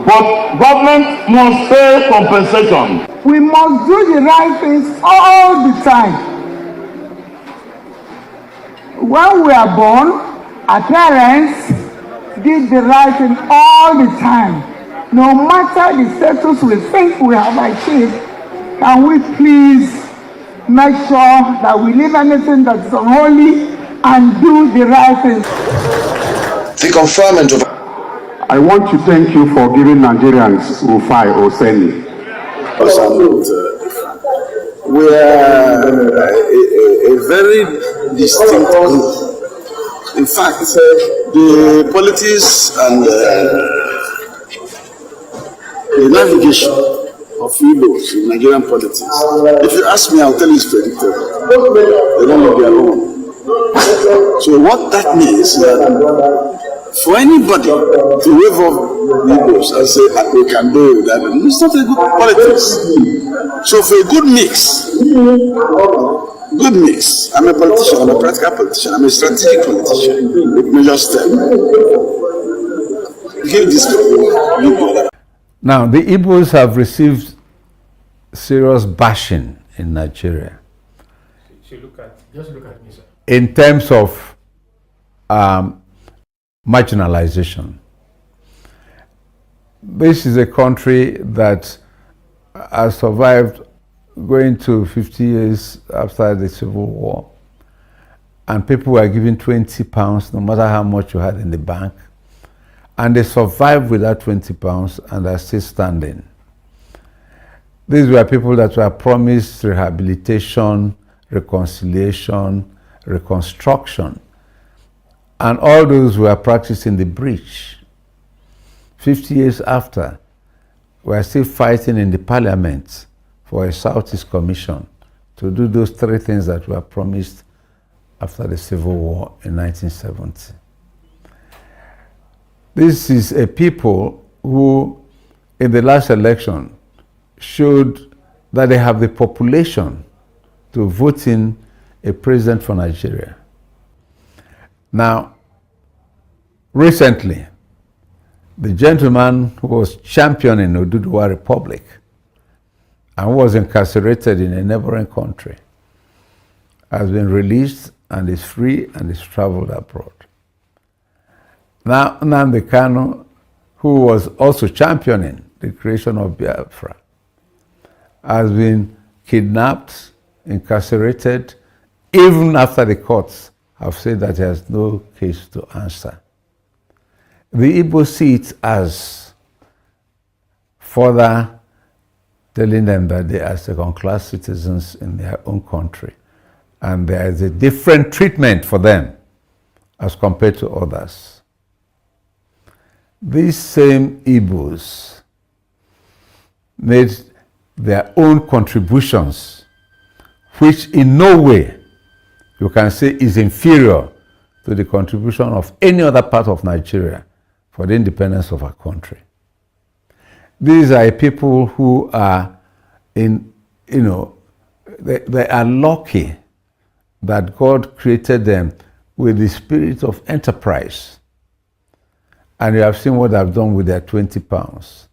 But government must pay compensation. We must do the right things all the time. When we are born, our parents did the right thing all the time. No matter the status we think we have achieved, can we please make sure that we leave anything that is unholy and do the right thing. The conferment of I want to thank you for giving Nigerians Rufai Oseni. we are a very distinct group. In fact, the politics and the navigation of Igbos in Nigerian politics, if you ask me, I'll tell you it's predictable. They don't know their own. So what that means is that for anybody to wave off the Igbos and say, we can do that, it's not a good politics. So for a good mix, I'm a politician, I'm a practical politician, I'm a strategic politician with major steps. Give this people. Now, the Igbos have received serious bashing in Nigeria. Just look at me, sir. In terms of marginalization. This is a country that has survived going to 50 years after the Civil War, and people were given £20 no matter how much you had in the bank, and they survived with that £20 and are still standing. These were people that were promised rehabilitation, reconciliation, reconstruction, and all those who are practicing the breach. 50 years after, we are still fighting in the parliament for a Southeast Commission to do those three things that were promised after the Civil War in 1970. This is a people who, in the last election, showed that they have the population to vote in a president for Nigeria. Now, recently, the gentleman who was championing Oduduwa Republic and was incarcerated in a neighboring country has been released and is free and is traveled abroad. Now, Nnamdi Kanu, who was also championing the creation of Biafra, has been kidnapped, incarcerated, even after the courts have said that he has no case to answer. The Igbo see it as further telling them that they are second-class citizens in their own country, and there is a different treatment for them as compared to others. These same Igbos made their own contributions, which in no way you can say is inferior to the contribution of any other part of Nigeria for the independence of our country. These are people who are they are lucky that God created them with the spirit of enterprise. And you have seen what I've done with their £20.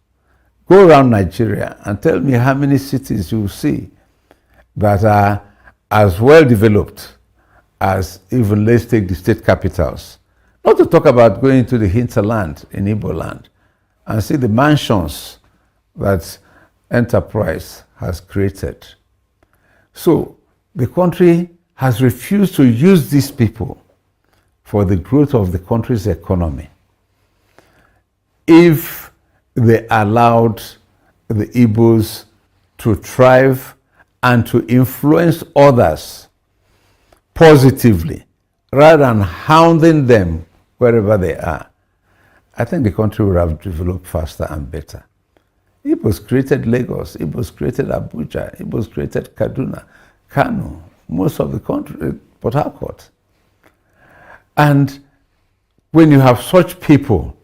Go around Nigeria and tell me how many cities you will see that are as well developed as even, let's take the state capitals. Not to talk about going to the hinterland in Igbo land and see the mansions that enterprise has created. So the country has refused to use these people for the growth of the country's economy. If they allowed the Igbos to thrive and to influence others positively, rather than hounding them wherever they are, I think the country would have developed faster and better. Igbos created Lagos, Igbos created Abuja, Igbos created Kaduna, Kano, most of the country, Port Harcourt. And when you have such people,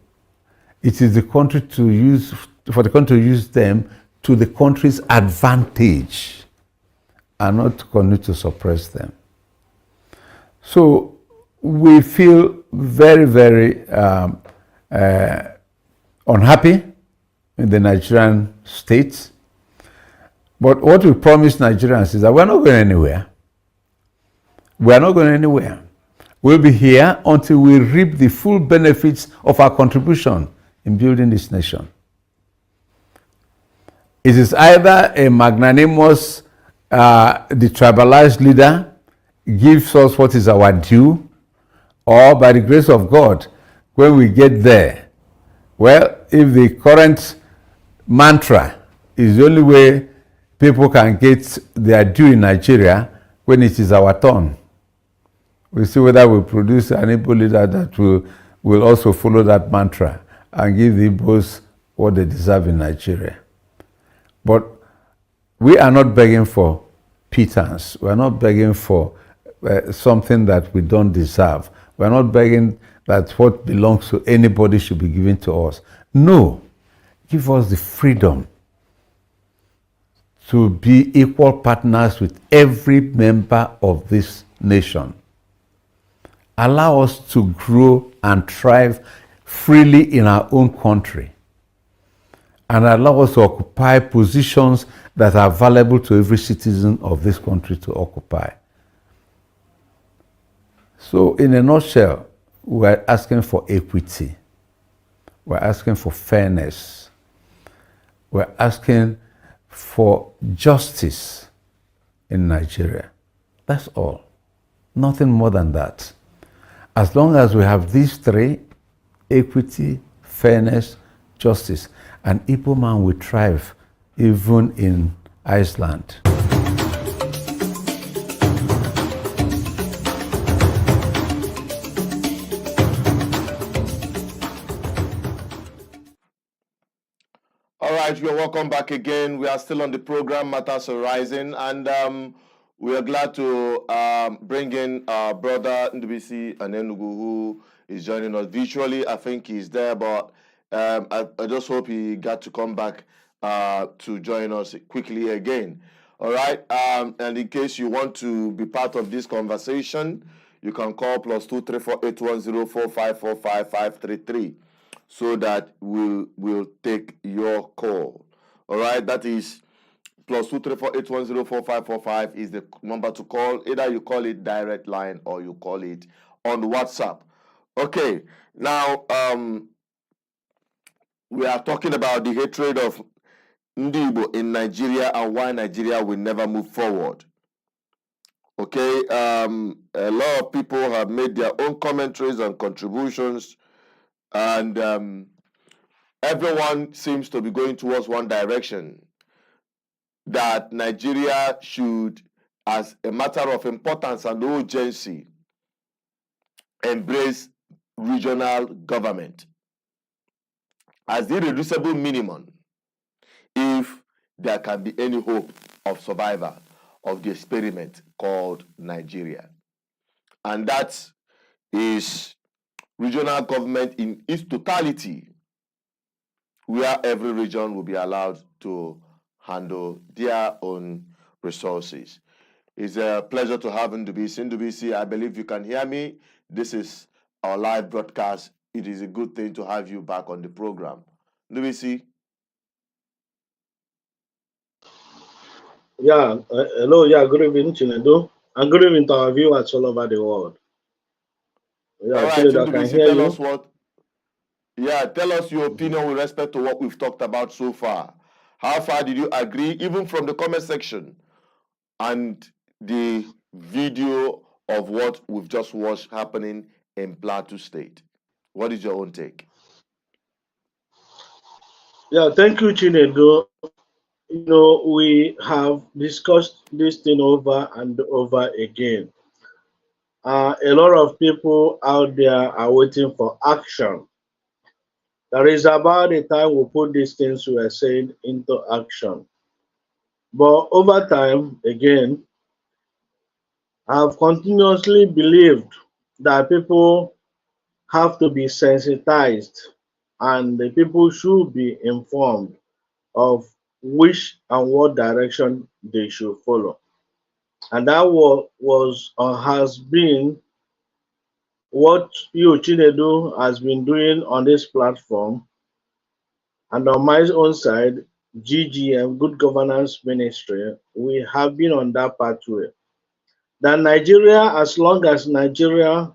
it is the country to use, for the country to use them to the country's advantage and not to continue to suppress them. So we feel very, very unhappy in the Nigerian state. But what we promise Nigerians is that we're not going anywhere. We're not going anywhere. We'll be here until we reap the full benefits of our contribution in building this nation. It is either a magnanimous, detribalized leader gives us what is our due, or by the grace of God, when we get there, well, if the current mantra is the only way people can get their due in Nigeria, when it is our turn, we'll see whether we produce an Igbo leader that will also follow that mantra and give the Igbos what they deserve in Nigeria. But we are not begging for pittance. We are not begging for something that we don't deserve. We are not begging that what belongs to anybody should be given to us. No, give us the freedom to be equal partners with every member of this nation. Allow us to grow and thrive freely in our own country, and allow us to occupy positions that are valuable to every citizen of this country to occupy. So in a nutshell, we're asking for equity. We're asking for fairness. We're asking for justice in Nigeria. That's all. Nothing more than that. As long as we have these three, equity, fairness, justice, an Igbo man will thrive even in Iceland. All right, you're welcome back again. We are still on the program Matters Arising, and we are glad to bring in our brother Ndubisi Anenugu, who is joining us virtually. I think he's there, but I just hope he got to come back to join us quickly again. All right, and in case you want to be part of this conversation, you can call +2348104545533 so that we'll take your call. All right, that is +23481045545 is the number to call. Either you call it direct line or you call it on WhatsApp. Okay, now we are talking about the hatred of Ndi Igbo in Nigeria and why Nigeria will never move forward. Okay, a lot of people have made their own commentaries and contributions, and everyone seems to be going towards one direction, that Nigeria should, as a matter of importance and urgency, embrace regional government as the irreducible minimum if there can be any hope of survival of the experiment called Nigeria. And that is regional government in its totality, where every region will be allowed to handle their own resources. It's a pleasure to have Ndubisi. Ndubisi, I believe you can hear me. This is our live broadcast. It is a good thing to have you back on the program. Ndubisi. Yeah, hello, yeah, good evening, Chinedu. And good evening to our viewers all over the world. All Yeah, right, Chinedu, I can Ndubisi, hear tell us you. what. Yeah, tell us your opinion with respect to what we've talked about so far. How far did you agree, even from the comment section and the video of what we've just watched happening in Plateau State? What is your own take? Yeah, thank you, Chinedu. You know, we have discussed this thing over and over again. A lot of people out there are waiting for action. There is about a time we put these things we are saying into action. But over time, again, I have continuously believed that people have to be sensitized and the people should be informed of which and what direction they should follow. And that was or has been what you, Chinedu, has been doing on this platform. And on my own side, GGM, Good Governance Ministry, we have been on that pathway. That Nigeria, as long as Nigeria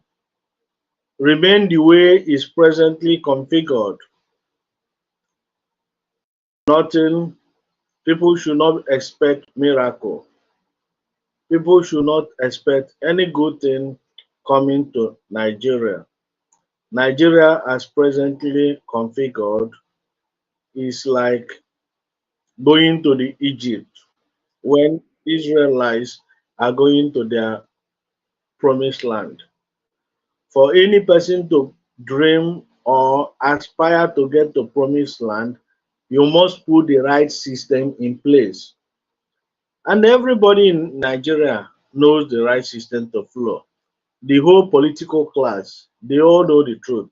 remain the way is presently configured, nothing, people should not expect miracle. People should not expect any good thing coming to Nigeria. Nigeria, as presently configured, is like going to the Egypt when Israelites are going to their promised land. For any person to dream or aspire to get to promised land, you must put the right system in place. And everybody in Nigeria knows the right system to follow. The whole political class, they all know the truth.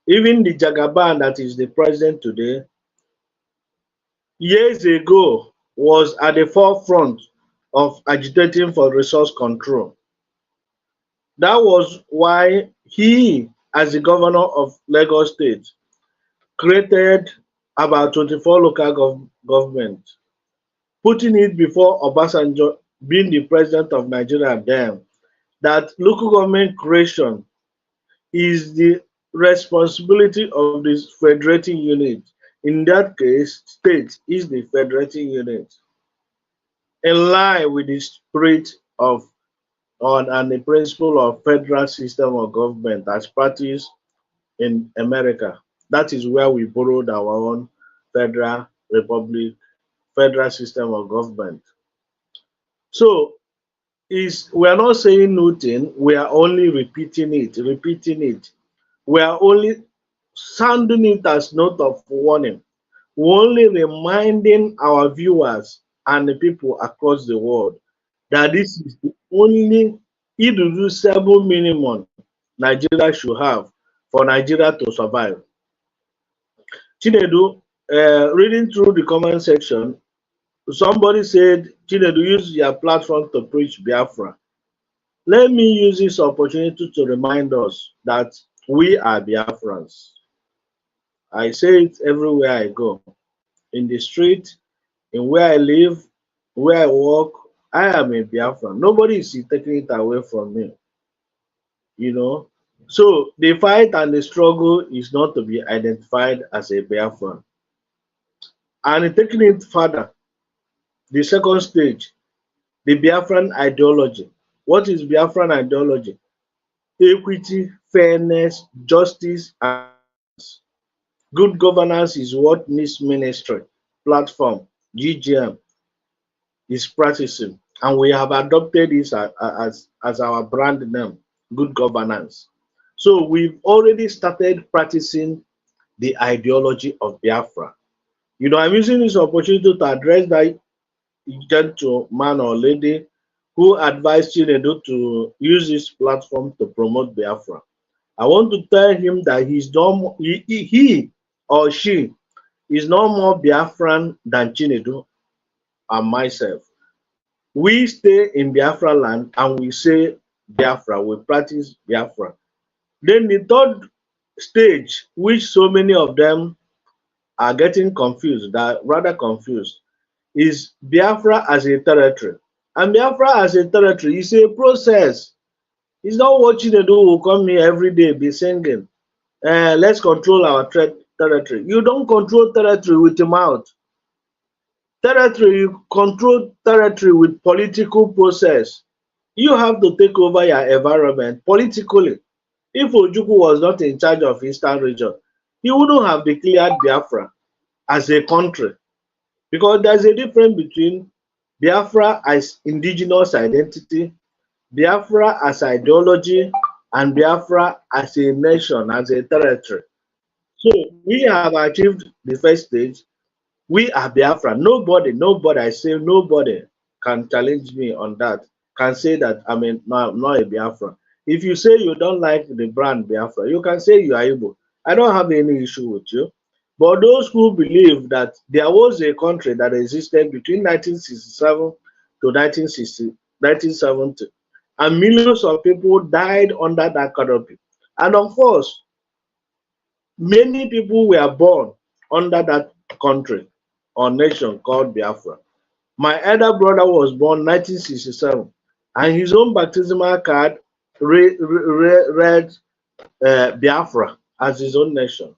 Even the Jagaban that is the president today, years ago was at the forefront of agitating for resource control. That was why he, as the governor of Lagos State, created about 24 local governments, putting it before Obasanjo being the president of Nigeria then, that local government creation is the responsibility of the federating unit. In that case, state is the federating unit, in line with the spirit of and the principle of federal system of government as practiced in America. That is where we borrowed our own federal republic, federal system of government. So is we are not saying nothing, we are only repeating it, repeating it. We are only sounding it as note of warning. We're only reminding our viewers and the people across the world that this is the only irreducible minimum Nigeria should have for Nigeria to survive. Chinedu, reading through the comment section, somebody said, Chinedu, use your platform to preach Biafra. Let me use this opportunity to remind us that we are Biafrans. I say it everywhere I go. In the street, in where I live, where I work, I am a Biafran. Nobody is taking it away from me. You know. So the fight and the struggle is not to be identified as a Biafran. And taking it further, the second stage, the Biafran ideology. What is Biafran ideology? Equity, fairness, justice, and good governance is what this ministry platform, GGM, is practicing. And we have adopted this as our brand name, good governance. So we've already started practicing the ideology of Biafra. You know, I'm using this opportunity to address that gentleman or lady who advised Chinedu to use this platform to promote Biafra. I want to tell him that he or she is no more Biafran than Chinedu and myself. We stay in Biafra land and we say Biafra, we practice Biafra. Then the third stage, which so many of them are getting confused, that rather confused, is Biafra as a territory. And Biafra as a territory is a process. It's not what you do will come here every day be singing, let's control our territory. You don't control territory with your mouth. Territory, you control territory with political process. You have to take over your environment politically. If Ojukwu was not in charge of Eastern region, he wouldn't have declared Biafra as a country, because there's a difference between Biafra as indigenous identity, Biafra as ideology, and Biafra as a nation, as a territory. So we have achieved the first stage. We are Biafra. Nobody, I say nobody can challenge me on that, can say that I'm not a Biafra. If you say you don't like the brand Biafra, you can say you are Igbo. I don't have any issue with you. But those who believe that there was a country that existed between 1967 to 1970, and millions of people died under that canopy. And of course, many people were born under that country or nation called Biafra. My elder brother was born 1967, and his own baptismal card read Biafra as his own nation.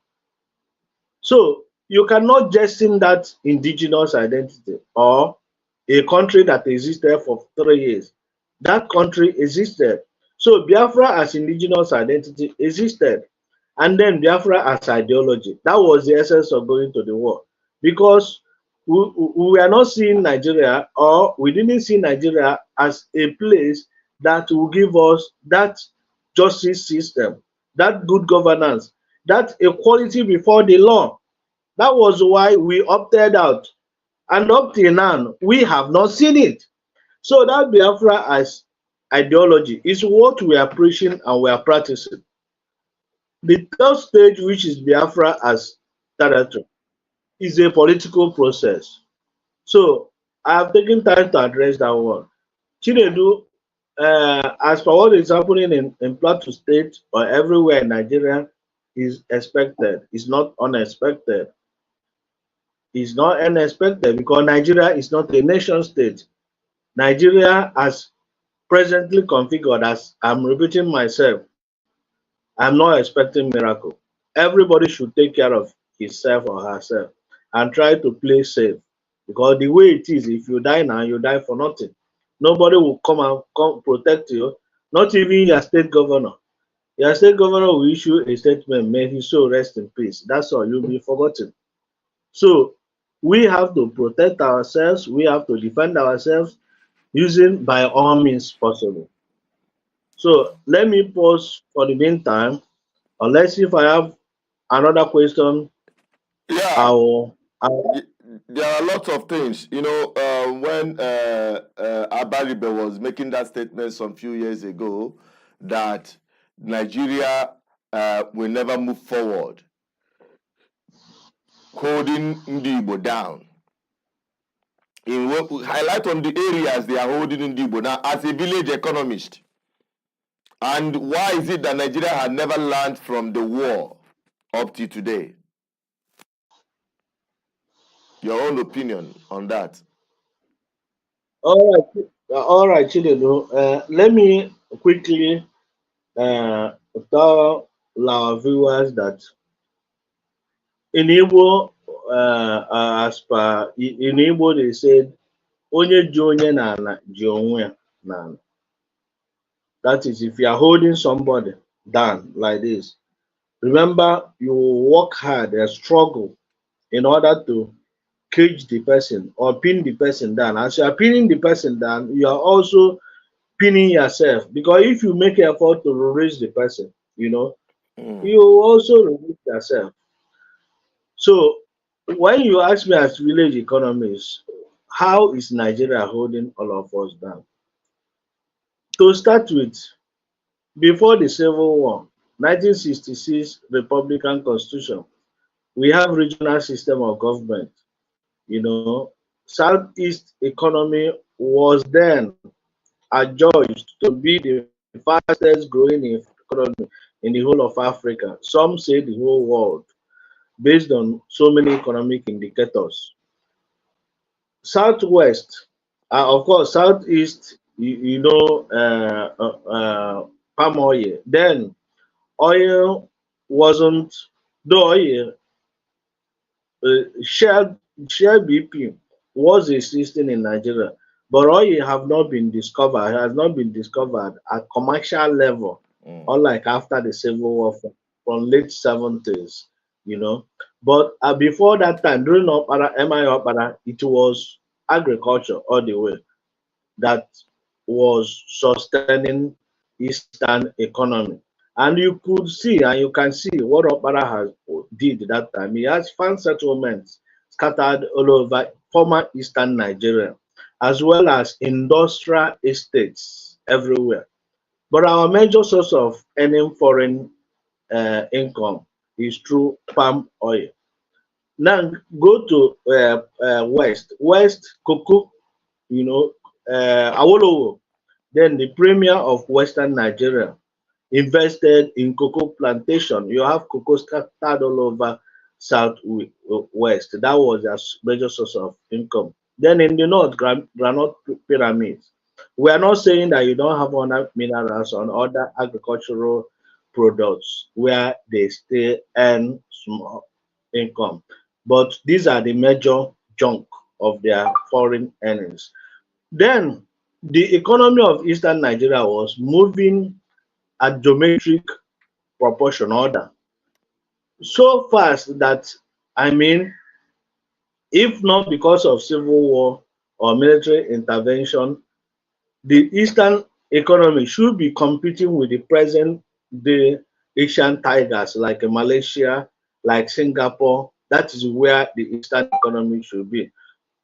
So you cannot jettison that indigenous identity or a country that existed for 3 years. That country existed. So Biafra as indigenous identity existed. And then Biafra as ideology. That was the essence of going to the war. Because we are not seeing Nigeria, or we didn't see Nigeria as a place that will give us that justice system, that good governance, that equality before the law. That was why we opted out. And up till now, we have not seen it. So that Biafra as ideology is what we are preaching and we are practicing. The third stage, which is Biafra as territory, is a political process. So I have taken time to address that one. Chinedu, as for what is happening in Plateau State or everywhere in Nigeria, is expected. It's not unexpected. It's not unexpected because Nigeria is not a nation state. Nigeria, as presently configured, as I'm repeating myself, I'm not expecting miracle. Everybody should take care of himself or herself and try to play safe. Because the way it is, if you die now, you die for nothing. Nobody will come and protect you, not even your state governor. Your state governor will issue a statement, may his soul rest in peace. That's all, you'll be forgotten. So we have to protect ourselves, we have to defend ourselves using by all means possible. So let me pause for the meantime. Unless if I have another question, Yeah, there are lots of things. You know, when Abaribe was making that statement some few years ago that Nigeria will never move forward, holding Igbo down. In highlight on the areas they are holding Igbo now as a village economist. And why is it that Nigeria had never learned from the war up to today? Your own opinion on that. All right, Chinedu. Let me quickly tell our viewers that in Igbo, as per in Igbo, they said, "Onye ji onye n'ala ji onwe ya n'ala." That is, if you are holding somebody down like this, remember you work hard and struggle in order to cage the person or pin the person down. As you are pinning the person down, you are also pinning yourself, because if you make an effort to release the person, you know, you also release yourself. So when you ask me as village economist, how is Nigeria holding all of us down? To start with, before the Civil War, 1966 Republican Constitution, we have regional system of government. You know, Southeast economy was then adjudged to be the fastest growing economy in the whole of Africa. Some say the whole world, based on so many economic indicators. Southwest, of course, Southeast, palm oil. Then oil wasn't, though oil, share BP was existing in Nigeria, but oil have not been discovered, has not been discovered at commercial level, unlike after the Civil War from late 70s, you know. But before that time, during MI Opera, it was agriculture all the way that was sustaining Eastern economy. And you could see and you can see what Opera has did that time. He has found settlements scattered all over former Eastern Nigeria, as well as industrial estates everywhere. But our major source of earning foreign income is through palm oil. Now go to West cocoa, Awolowo, then the premier of Western Nigeria, invested in cocoa plantation. You have cocoa scattered all over Southwest. That was their major source of income. Then in the north, granite pyramids. We are not saying that you don't have other minerals or other agricultural products where they still earn small income. But these are the major chunk of their foreign earnings. Then the economy of Eastern Nigeria was moving at geometric proportion order so fast that, I mean, if not because of civil war or military intervention, the Eastern economy should be competing with the present day Asian tigers like Malaysia, like Singapore. That is where the Eastern economy should be.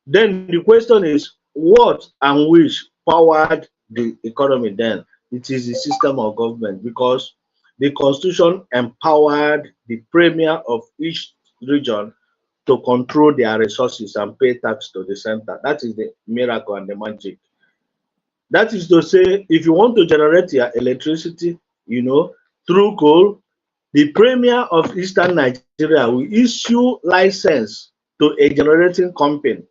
Then the question is, what and which powered the economy then? It is the system of government, because the constitution empowered the premier of each region to control their resources and pay tax to the center. That is the miracle and the magic. That is to say, if you want to generate your electricity, through coal, the premier of Eastern Nigeria will issue license to a generating company,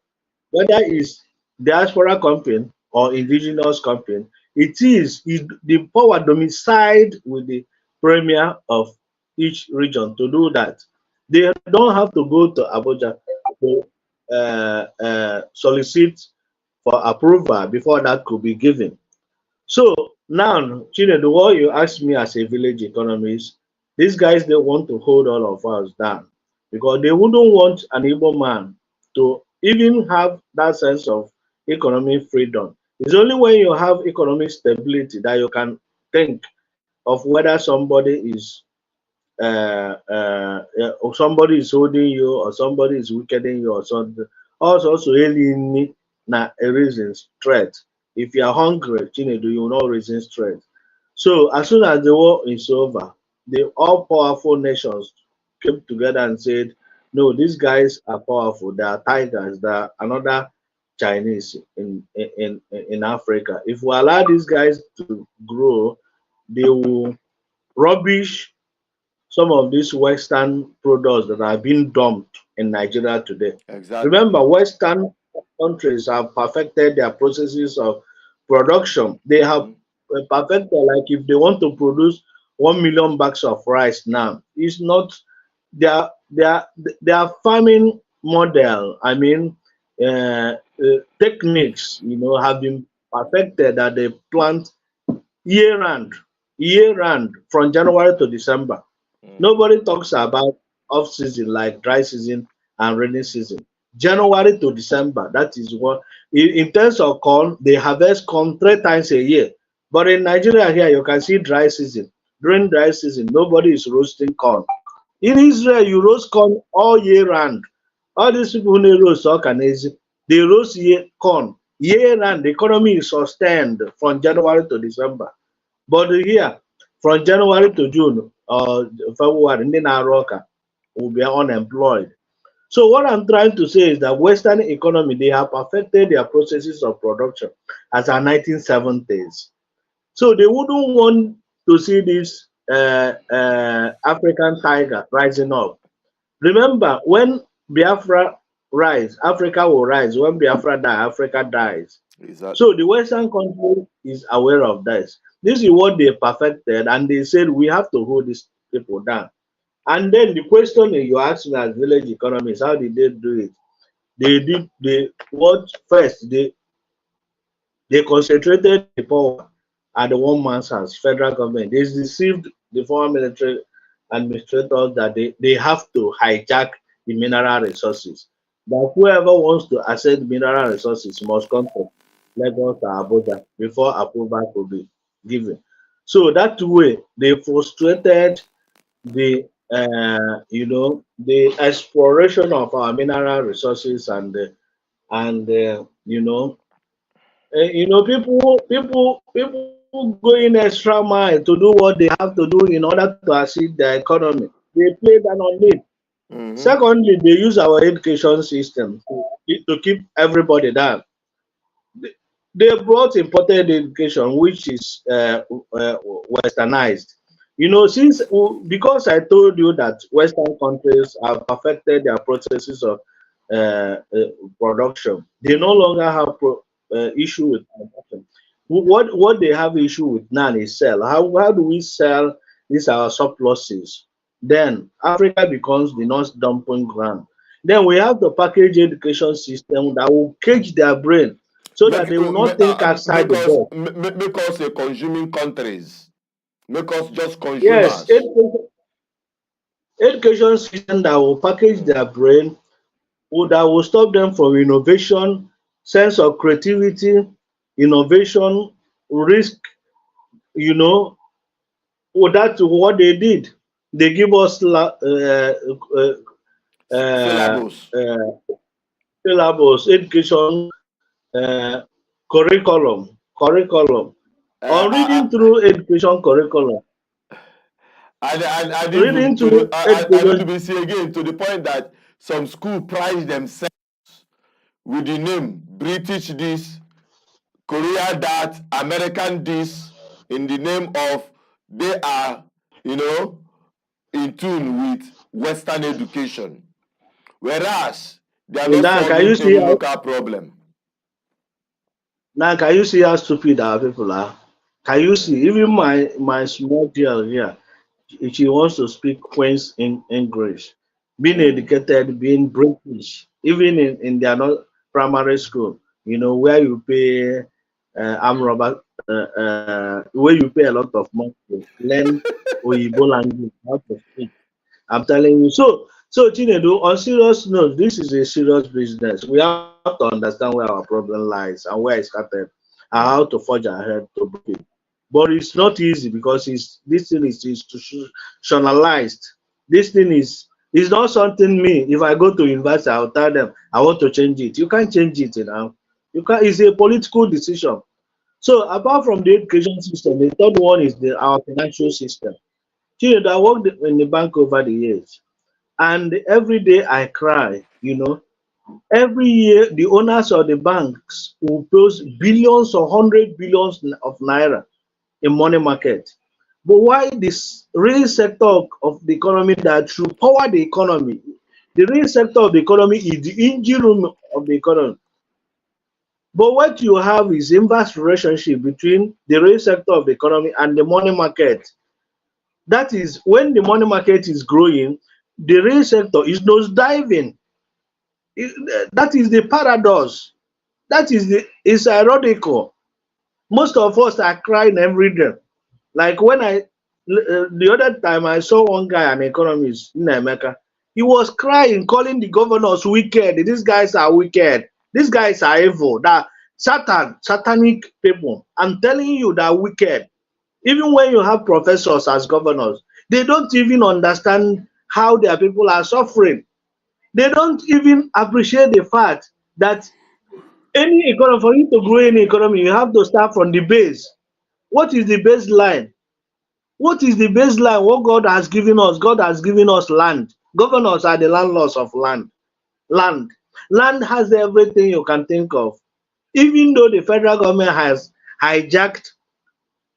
whether it's diaspora company or indigenous company. The power domiciled with the premier of each region to do that. They don't have to go to Abuja to solicit for approval before that could be given. So now, Chinedu, what you asked me as a village economist, these guys, they want to hold all of us down because they wouldn't want an Igbo man to even have that sense of economic freedom. It's only when you have economic stability that you can think of whether somebody is or somebody is holding you, or somebody is wickeding you, or something. Also alien na a reason threat. If you are hungry, Chinedu, you will not resist threat. So as soon as the war is over, the all powerful nations came together and said, no, these guys are powerful. They are tigers. They are another Chinese in Africa. If we allow these guys to grow, they will rubbish some of these Western products that are being dumped in Nigeria today. Exactly. Remember, Western countries have perfected their processes of production. They have perfected, like if they want to produce 1 million bags of rice now, it's not their farming model. I mean, techniques, have been perfected that they plant year round from January to December. Nobody talks about off season like dry season and rainy season. January to December, that is what, in terms of corn, they harvest corn 3 times a year. But in Nigeria here, you can see dry season. During dry season, nobody is roasting corn. In Israel, you roast corn all year round. All these people who roast they roast corn year round. The economy is sustained from January to December. But here, from January to June or February, will be unemployed. So what I'm trying to say is that Western economy, they have perfected their processes of production as our 1970s. So they wouldn't want to see this African tiger rising up. Remember, when Biafra rise. Africa will rise. When Biafra dies, Africa dies. Exactly. So the Western country is aware of this. This is what they perfected, and they said we have to hold these people down. And then the question you ask me as village economists, how did they do it? They concentrated the power at the one man's hands, federal government. They deceived the former military administrators that they have to hijack the mineral resources. That whoever wants to access mineral resources must come to Lagos or Abuja before approval could be given. So that way they frustrated the the exploration of our mineral resources people going extra mile to do what they have to do in order to achieve their economy. They play that on it. Secondly, they use our education system to keep everybody down. They brought imported education, which is westernized. Since because I told you that Western countries have perfected their processes of production, they no longer have issue with production. What they have issue with now is sell. How do we sell these our surpluses? Then Africa becomes the non dumping ground. Then we have the package education system that will cage their brain so that they will not think outside the box. Make us a consuming countries. Make us just Yes, consumers. education system that will package their brain, that will stop them from innovation, sense of creativity, innovation, risk. That's what they did. They give us syllabus, education, curriculum. On reading through education curriculum. I need to be see again to the point that some school prize themselves with the name British this, Korea that, American this, in the name of they are, in tune with Western education. Whereas they are not solving any local problem. Now, can you see how stupid our people are? Can you see? Even my small girl here, she wants to speak Queen's in English, being educated, being British, even in their not primary school, where you pay where you pay a lot of money to learn Oyibo language, how to speak. I'm telling you. So Chinedu, on serious note, this is a serious business. We have to understand where our problem lies and where it started and how to forge ahead to break it. But it's not easy because this thing is institutionalized. This thing is not something me. If I go to university, I'll tell them I want to change it. You can't change it, You can't. It's a political decision. So apart from the education system, the third one is our financial system. Chinedu, I worked in the bank over the years. And every day I cry, Every year the owners of the banks will post billions or 100 billions of naira in money market. But why this real sector of the economy that should power the economy, the real sector of the economy is the engine room of the economy. But what you have is inverse relationship between the real sector of the economy and the money market. That is, when the money market is growing, the real sector is nosediving. That is the paradox. It's ironical. Most of us are crying every day. Like when the other time I saw one guy, an economist in America, he was crying, calling the governors wicked. These guys are wicked. These guys are evil. That satanic people. I'm telling you, they're wicked. Even when you have professors as governors, they don't even understand how their people are suffering. They don't even appreciate the fact that any economy, for you to grow any economy, you have to start from the base. What is the baseline? What is the baseline? What God has given us? God has given us land. Governors are the landlords of land. Land has everything you can think of. Even though the federal government has hijacked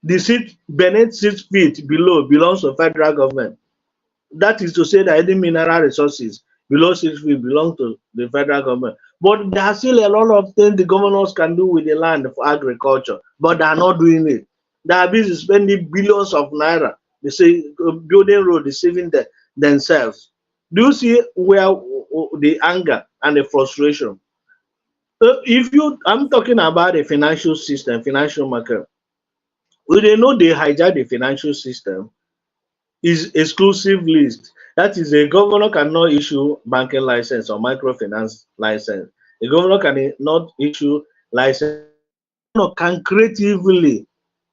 the seat beneath 6 feet below belongs to federal government. That is to say that any mineral resources below 6 feet belong to the federal government. But there are still a lot of things the governors can do with the land for agriculture, but they are not doing it. They are busy spending billions of naira. They say building road, deceiving themselves. Do you see where the anger and the frustration? I'm talking about the financial system, financial market. We they know they hijack the financial system is exclusive list. That is, a governor cannot issue banking license or microfinance license. The governor cannot issue license. Governor can creatively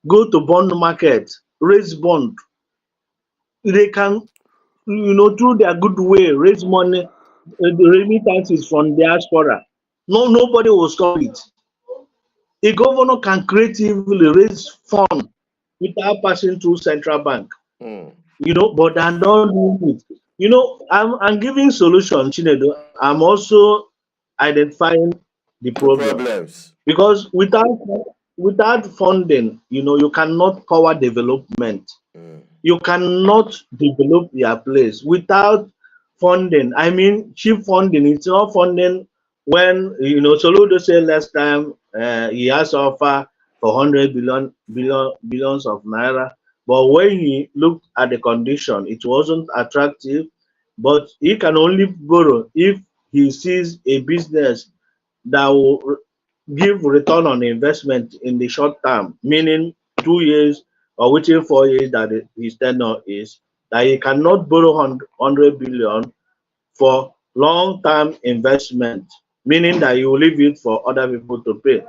go to bond market, raise bond. They can, through their good way, raise money, remittances from diaspora. No, nobody will stop it. A governor can creatively raise funds without passing through central bank. But I don't do it. I'm giving solution, Chinedu. I'm also identifying the problems. because without funding, you cannot power development. You cannot develop your place without funding. I mean, cheap funding. It's not funding when Soludo said last time he has offer for 100 billions of naira. But when he looked at the condition, it wasn't attractive. But he can only borrow if he sees a business that will give return on investment in the short term, meaning 2 years or within 4 years that his tenure is, that he cannot borrow 100 billion for long-term investment, meaning that you will leave it for other people to pay.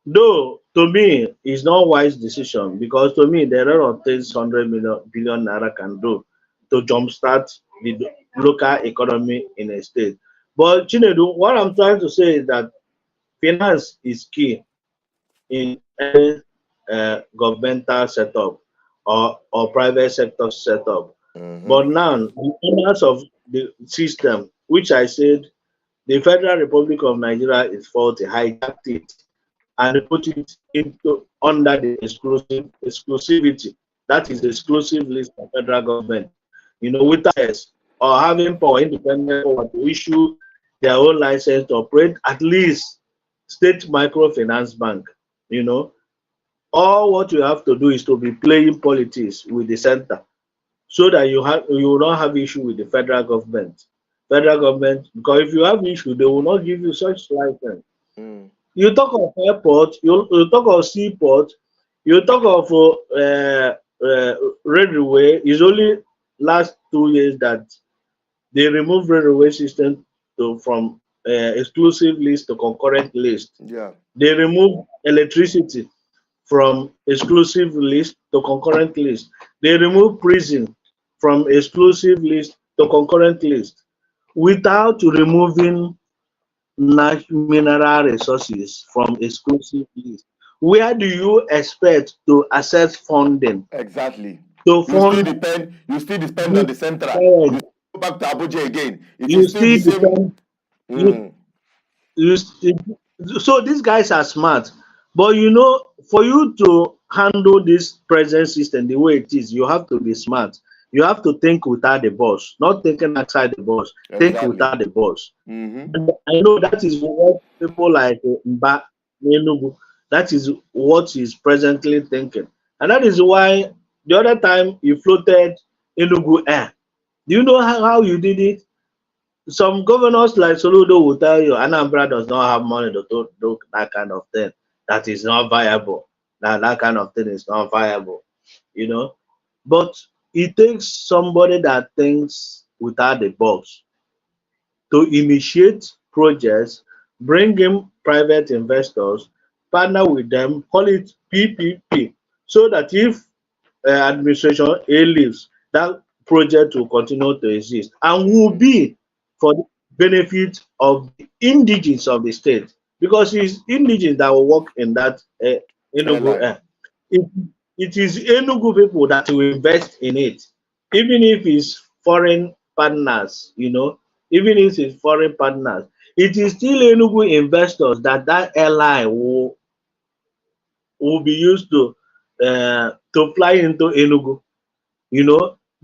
Though to me, it's not wise decision because to me there are a lot of things 100 billion naira can do to jumpstart the local economy in a state. But Chinedu, what I'm trying to say is that finance is key in any governmental setup or private sector setup. But now, the owners of the system, which I said the Federal Republic of Nigeria is faulty, hijacked it and put it into under the exclusivity. That is the exclusive list of federal government. With us or having power, independent power to issue their own license to operate at least state microfinance bank. All what you have to do is to be playing politics with the center so that you will not have issue with the federal government. Because if you have issue, they will not give you such license. You talk of airport, you talk of seaport, you talk of railway. It's only last 2 years that they removed railway system from exclusive list to concurrent list. Yeah. They removed electricity from exclusive list to concurrent list. They removed prison from exclusive list to concurrent list without removing mineral resources from exclusive list. Where do you expect to access funding? Exactly. To fund, You still depend on the central. You go back to Abuja again. It you is still the still same. depend. So these guys are smart, but for you to handle this present system the way it is, you have to be smart. You have to think without the boss, not thinking outside the boss. Think Exactly. without the boss. And I know that is what people like Mba Enugu, that is what he's presently thinking. And that is why the other time you floated Enugu Air. Do you know how you did it? Some governors like Soludo will tell you Anambra does not have money to do that kind of thing. That is not viable. That kind of thing is not viable. But it takes somebody that thinks without the box to initiate projects, bring in private investors, partner with them, call it PPP, so that if administration A leaves, that project will continue to exist and will be for the benefit of the indigenes of the state, because it's indigenes that will work in that Enugu. It is Enugu people that will invest in it, even if it's foreign partners, even if it's foreign partners, it is still Enugu investors that airline will be used to fly into Enugu.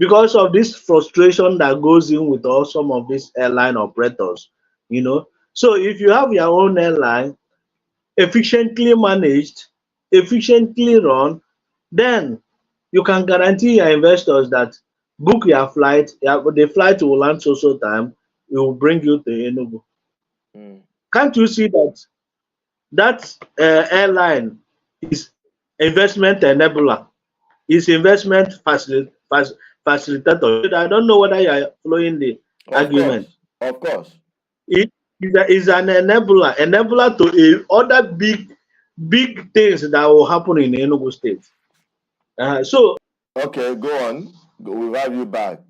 because of this frustration that goes in with all some of these airline operators, you know. So if you have your own airline, efficiently managed, efficiently run, then you can guarantee your investors that book your flight, the flight will land so time, it will bring you to Enugu. Mm. Can't you see that airline is investment enabler, is investment facilitator? I don't know whether you are following the Of argument. course, of course. It is an enabler to other big things that will happen in Enugu State. So Okay, go on. We'll have you back.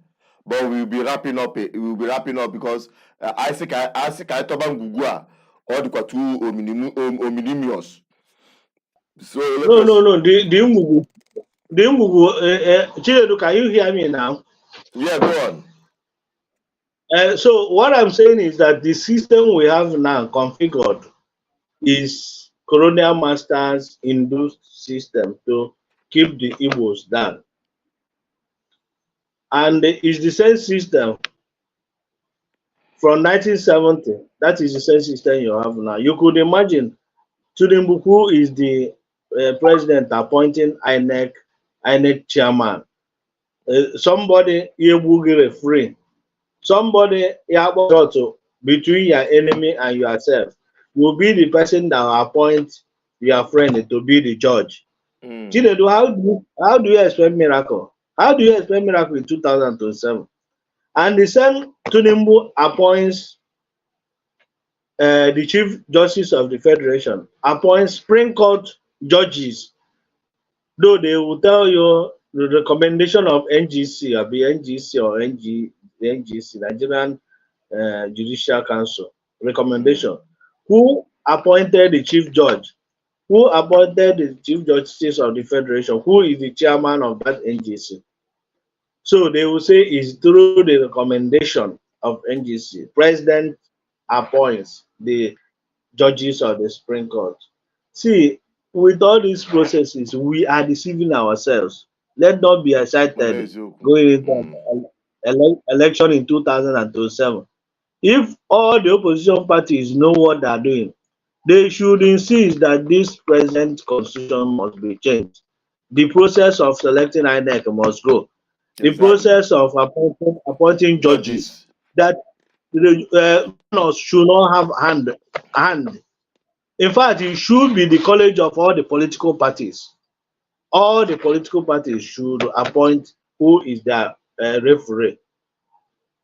But we'll be wrapping up. We'll be wrapping up because Isaac Toban Gugua or the Kwatu Ominimius. So let us. no. The Ngugu, Chinedu, can you hear me now? Yeah, go on. So what I'm saying is that the system we have now configured is colonial masters induced system to keep the Igbos down. And it's the same system from 1970. That is the same system you have now. You could imagine Tudimbuku is the president appointing INEC chairman. Somebody Yebugi referee. Somebody between your enemy and yourself will be the person that will appoint your friend to be the judge. Chinedu, how do you expect miracle? How do you expect miracle in 2007? And the same Tunimbu appoints the Chief Justice of the Federation, appoints Supreme Court judges, though they will tell you the recommendation of NGC or BNGC or NGC, Nigerian Judicial Council recommendation. Who appointed the Chief Judge? Who appointed the Chief Justice of the Federation? Who is the chairman of that NGC? So they will say it's through the recommendation of NGC. President appoints the judges of the Supreme Court. See, with all these processes, we are deceiving ourselves. Let not be excited going into election in 2027. If all the opposition parties know what they are doing, they should insist that this present constitution must be changed. The process of selecting INEC must go. The process of appointing judges, that the should not have hand. In fact, it should be the college of all the political parties. All the political parties should appoint who is their referee.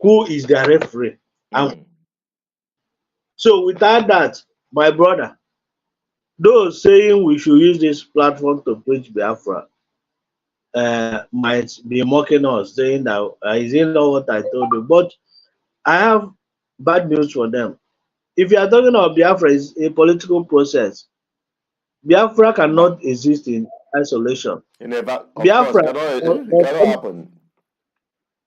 Who is their referee? And so without that, my brother, those saying we should use this platform to preach Biafra might be mocking us, saying that is it not what I told you? But I have bad news for them. If you are talking about Biafra, it's a political process. Biafra cannot exist in isolation. Biafra cannot happen.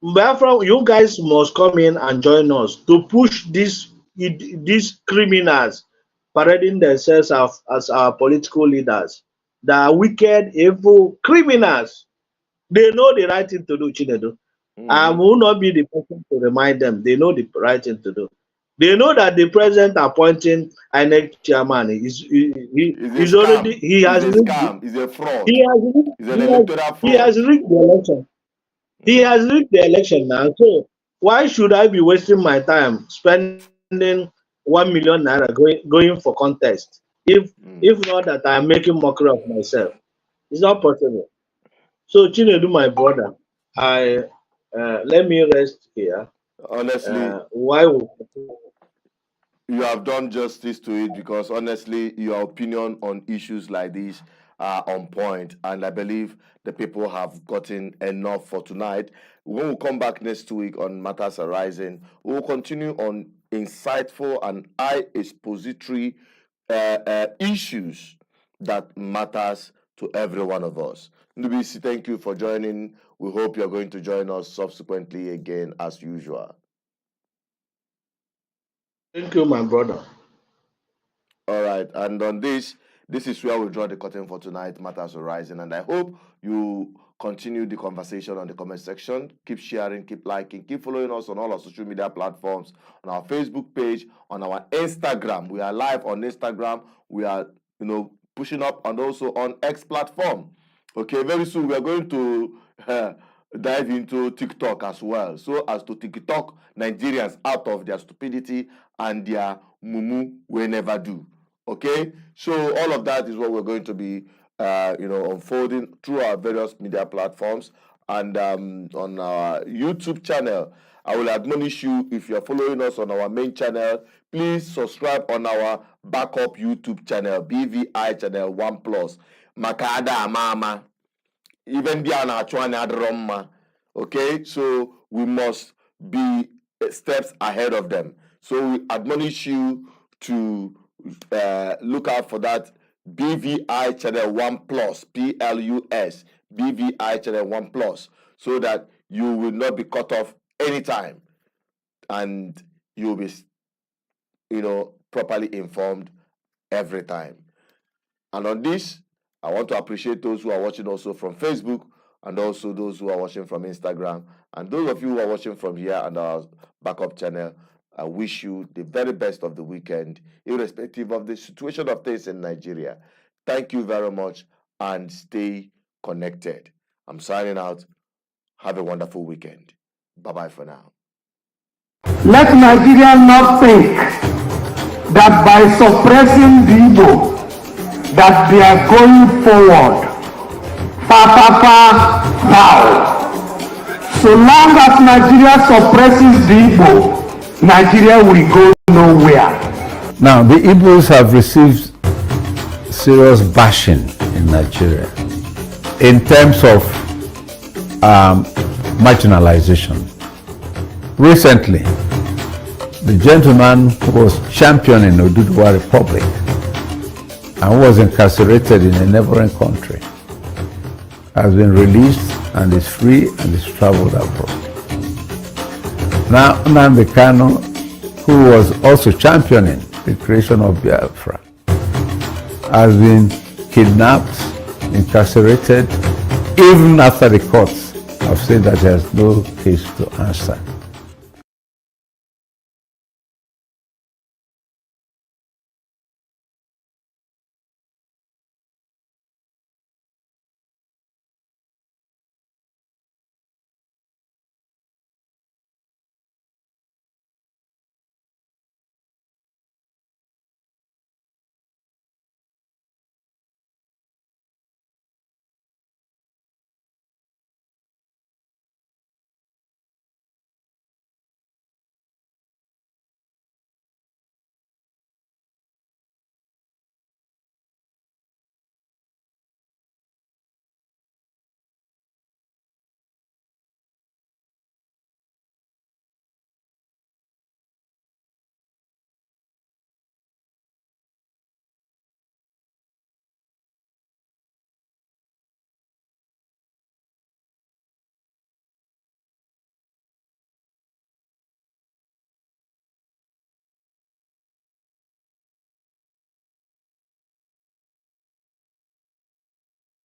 Biafra, you guys must come in and join us to push these criminals parading themselves as our political leaders. They are wicked, evil criminals. They know the right thing to do, Chinedu. I will not be the person to remind them. They know the right thing to do. They know that the president appointing INEC chairman is already he has a scam. He's a fraud. He has rigged the election. He has rigged the election now. So why should I be wasting my time spending 1 million naira going for contest if not that I'm making mockery of myself? It's not possible. So Chinedu, my brother, I let me rest here. Honestly, why would you have done justice to it because honestly, your opinion on issues like this are on point, and I believe the people have gotten enough for tonight. When we come back next week on Matters Arising, we will continue on insightful and high expository issues that matters to every one of us. Ndubisi, thank you for joining. We hope you're going to join us subsequently again as usual. Thank you, my brother. All right, and on this, this is where we draw the curtain for tonight, Matters Arising, and I hope you continue the conversation on the comment section. Keep sharing, keep liking, keep following us on all our social media platforms, on our Facebook page, on our Instagram. We are live on Instagram. We are, pushing up, and also on X platform. Okay, very soon we are going to dive into TikTok as well, so as to TikTok Nigerians out of their stupidity and their mumu we never do. Okay, so all of that is what we're going to be unfolding through our various media platforms, and on our YouTube channel. I will admonish you, if you're following us on our main channel, please subscribe on our backup YouTube channel, BVI channel 1+. Makada mama. Even Diana Chwana Droma. Okay, so we must be steps ahead of them. So we admonish you to look out for that BVI channel 1+, PLUS, BVI channel 1+, so that you will not be cut off anytime, and you'll be, properly informed every time. And on this, I want to appreciate those who are watching also from Facebook, and also those who are watching from Instagram, and those of you who are watching from here and our backup channel. I wish you the very best of the weekend, irrespective of the situation of things in Nigeria. Thank you very much, and stay connected. I'm signing out. Have a wonderful weekend. Bye-bye for now. Let Nigeria not think that by suppressing the Igbo, that they are going forward. Foul. So long as Nigeria suppresses the Igbo, Nigeria will go nowhere. Now, the Igbos have received serious bashing in Nigeria in terms of marginalization. Recently, the gentleman who was championing Oduduwa Republic and was incarcerated in a neighboring country has been released and is free and is traveled abroad. Now, Nnamdi Kanu, who was also championing the creation of Biafra, has been kidnapped, incarcerated, even after the courts have said that he has no case to answer.